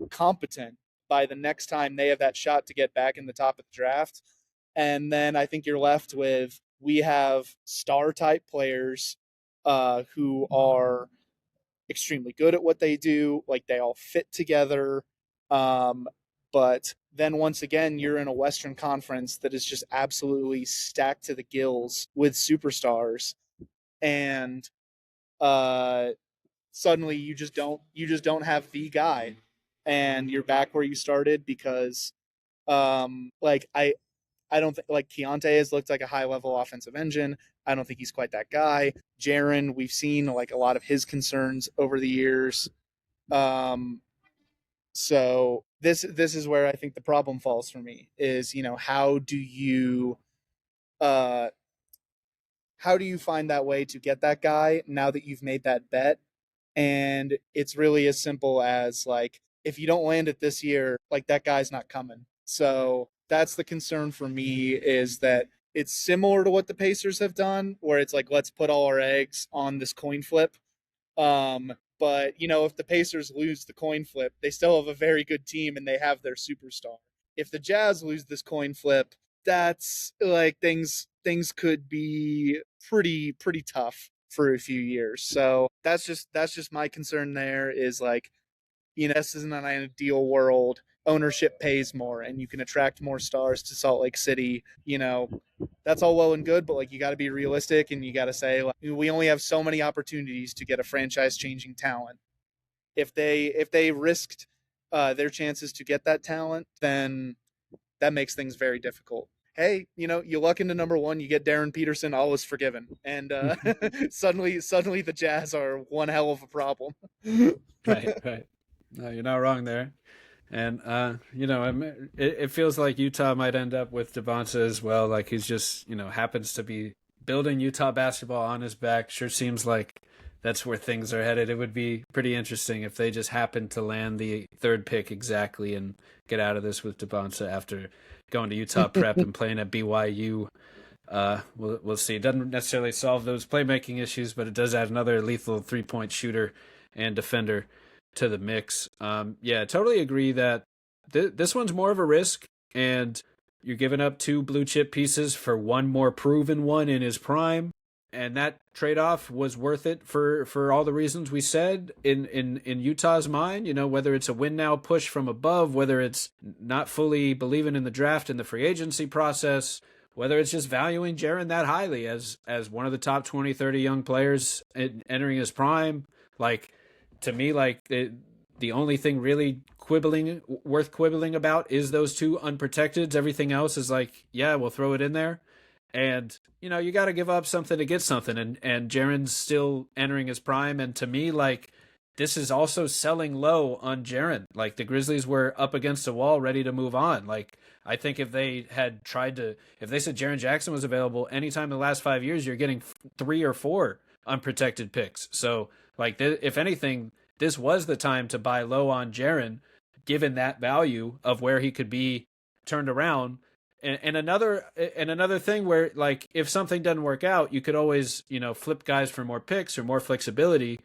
competent by the next time they have that shot to get back in the top of the draft. And then I think you're left with, we have star type players who are extremely good at what they do. Like they all fit together. But then once again, you're in a Western Conference that is just absolutely stacked to the gills with superstars. And suddenly you just don't have the guy. And you're back where you started because I don't think Keontae has looked like a high level offensive engine. I don't think he's quite that guy. Jaren, we've seen a lot of his concerns over the years. So this is where I think the problem falls for me is, how do you find that way to get that guy now that you've made that bet? And it's really as simple as if you don't land it this year, that guy's not coming. So that's the concern for me, is that it's similar to what the Pacers have done, where it's let's put all our eggs on this coin flip. But if the Pacers lose the coin flip, they still have a very good team and they have their superstar. If the Jazz lose this coin flip, that's things could be pretty tough for a few years. So that's just my concern there, is this isn't an ideal world. Ownership pays more and you can attract more stars to Salt Lake City. That's all well and good, but you got to be realistic and you got to say we only have so many opportunities to get a franchise changing talent. If they risked their chances to get that talent, then that makes things very difficult. Hey, you luck into number one, you get Darren Peterson, all is forgiven. And suddenly the Jazz are one hell of a problem. Right. No, you're not wrong there. And, it feels like Utah might end up with Devonta as well. He's just, happens to be building Utah basketball on his back. Sure seems like that's where things are headed. It would be pretty interesting if they just happened to land the third pick exactly and get out of this with Devonta after going to Utah Prep and playing at BYU. We'll see. It doesn't necessarily solve those playmaking issues, but it does add another lethal 3-point shooter and defender to the mix. Yeah, totally agree that this one's more of a risk, and you're giving up 2 blue chip pieces for one more proven one in his prime. And that trade-off was worth it for all the reasons we said in Utah's mind, you know, whether it's a win now push from above, whether it's not fully believing in the draft and the free agency process, whether it's just valuing Jaren that highly as one of the top 20, 30 young players entering his prime. Like, to me, like the only thing really worth quibbling about is those 2 unprotecteds. Everything else is like, yeah, we'll throw it in there. And, you know, you got to give up something to get something. And Jaren's still entering his prime. And to me, like, this is also selling low on Jaren. Like, the Grizzlies were up against a wall ready to move on. Like, I think if they had if they said Jaren Jackson was available anytime in the last 5 years, you're getting 3 or 4 unprotected picks. So, like, if anything, this was the time to buy low on Jaren, given that value of where he could be turned around. And another thing where, like, if something doesn't work out, you could always, you know, flip guys for more picks or more flexibility.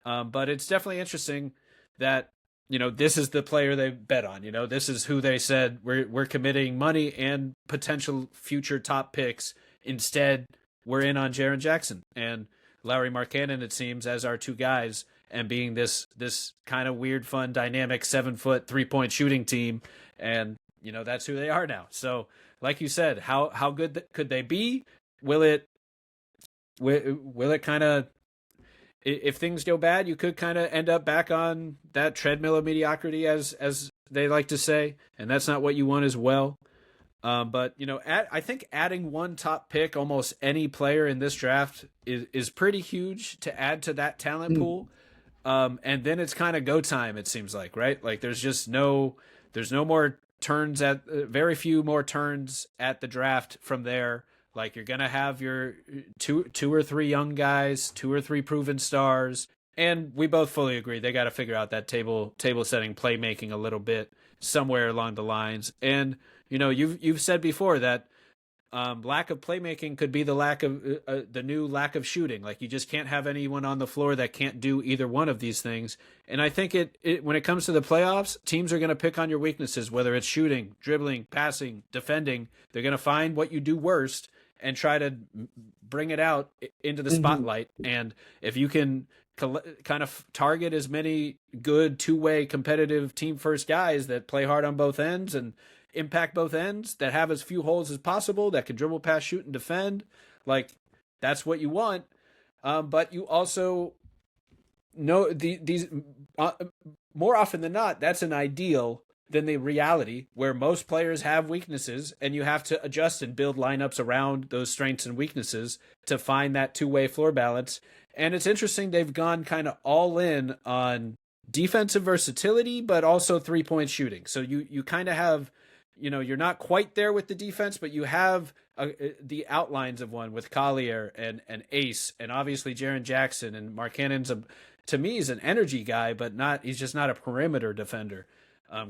But it's definitely interesting that, you know, this is the player they bet on. You know, this is who they said we're committing money and potential future top picks. Instead, we're in on Jaren Jackson and Lauri Markkanen, it seems, as our 2 guys, and being this kind of weird, fun, dynamic 7-foot 3-point shooting team. And, you know, that's who they are now. So, like you said, how good could they be? Will it kind of, if things go bad, you could kind of end up back on that treadmill of mediocrity, as they like to say, and that's not what you want as well. But, you know, I think adding 1 top pick, almost any player in this draft, is pretty huge to add to that talent pool. And then it's kind of go time, it seems like, right? Like, there's no more turns very few more turns at the draft from there. Like, you're going to have your two or 3 young guys, 2 or 3 proven stars. And we both fully agree they got to figure out that table setting playmaking a little bit somewhere along the lines. And, you know, you've said before that lack of playmaking could be the new lack of shooting. Like, you just can't have anyone on the floor that can't do either one of these things. And I think when it comes to the playoffs, teams are going to pick on your weaknesses, whether it's shooting, dribbling, passing, defending. They're going to find what you do worst and try to bring it out into the spotlight. And if you can kind of target as many good 2-way competitive team first guys that play hard on both ends and impact both ends, that have as few holes as possible, that can dribble, pass, shoot, and defend, like, that's what you want. But you also know these more often than not, that's an ideal than the reality, where most players have weaknesses and you have to adjust and build lineups around those strengths and weaknesses to find that 2-way floor balance. And it's interesting, they've gone kind of all in on defensive versatility, but also 3-point shooting. So you kind of have, you know, you're not quite there with the defense, but you have the outlines of one with Collier and Ace, and obviously Jaren Jackson, and Markkanen's to me, he's an energy guy, but he's just not a perimeter defender.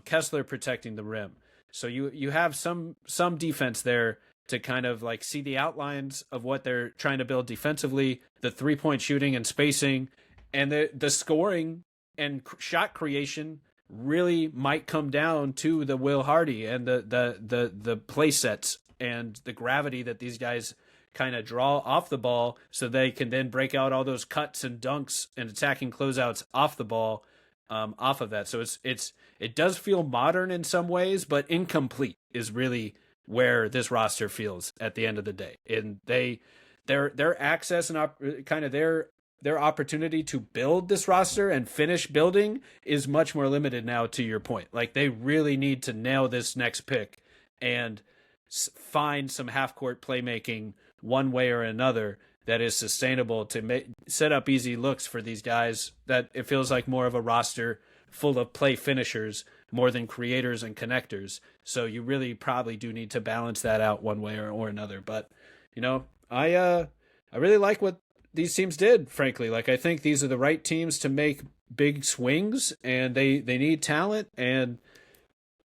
Kessler protecting the rim. So you have some defense there to kind of like see the outlines of what they're trying to build defensively, the 3-point shooting and spacing, and the scoring and shot creation really might come down to the Will Hardy and the play sets and the gravity that these guys kind of draw off the ball, so they can then break out all those cuts and dunks and attacking closeouts off the ball, off of that. So it does feel modern in some ways, but incomplete is really where this roster feels at the end of the day. And their access and kind of their opportunity to build this roster and finish building is much more limited now, to your point. Like, they really need to nail this next pick and find some half-court playmaking one way or another that is sustainable to set up easy looks for these guys, that it feels like more of a roster full of play finishers more than creators and connectors. So you really probably do need to balance that out one way or another. But, you know, I really like what these teams did, frankly. Like, I think these are the right teams to make big swings, and they need talent, and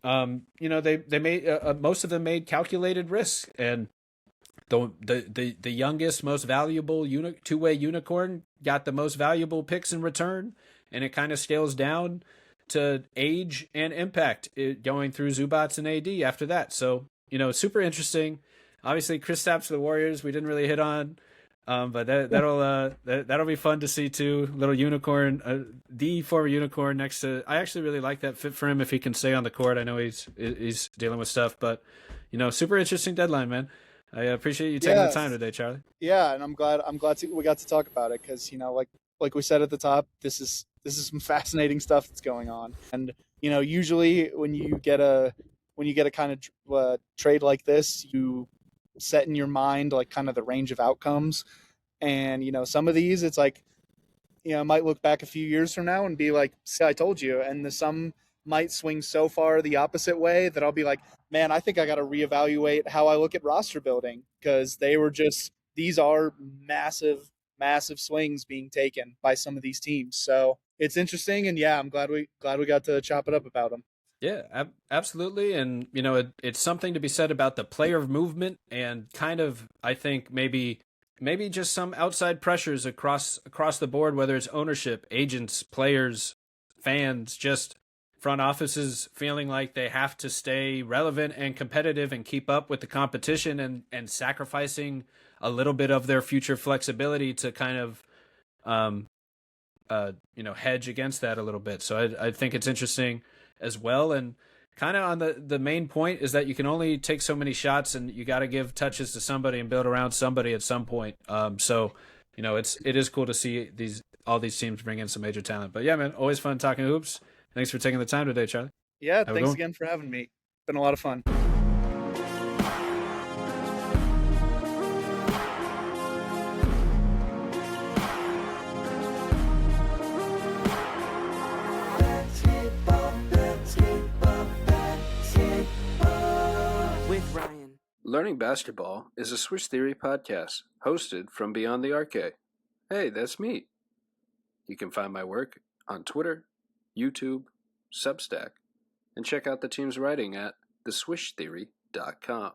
they made most of them made calculated risks, and the youngest, most valuable two-way unicorn got the most valuable picks in return, and it kind of scales down to age and impact, going through Zubac and AD after that. So, super interesting. Obviously, Kristaps for the Warriors, we didn't really hit on, but that'll be fun to see too. Little unicorn, the former unicorn next to. I actually really like that fit for him if he can stay on the court. I know he's dealing with stuff, but super interesting deadline, man. I appreciate you taking the time today, Charlie. Yeah, and I'm glad we got to talk about it because like we said at the top, this is some fascinating stuff that's going on, and usually when you get a kind of trade like this, you set in your mind like kind of the range of outcomes, and some of these it's like I might look back a few years from now and be like, see, I told you, and some might swing so far the opposite way that I'll be like, man, I think I got to reevaluate how I look at roster building because these are massive swings being taken by some of these teams. So it's interesting, and yeah, I'm glad we got to chop it up about them. Yeah, absolutely, and it's something to be said about the player movement and kind of, I think, maybe just some outside pressures across the board, whether it's ownership, agents, players, fans, just front offices feeling like they have to stay relevant and competitive and keep up with the competition, and sacrificing a little bit of their future flexibility to kind of hedge against that a little bit. So I think it's interesting as well, and kind of on the main point is that you can only take so many shots, and you got to give touches to somebody and build around somebody at some point. So it is cool to see all these teams bring in some major talent. But yeah, man, always fun talking hoops. Thanks for taking the time today, Charlie. Yeah, thanks again for having me. Been a lot of fun. With Ryan. Learning Basketball is a Swish Theory podcast hosted from Beyond the Arcade. Hey, that's me. You can find my work on Twitter, YouTube, Substack, and check out the team's writing at theswishtheory.com.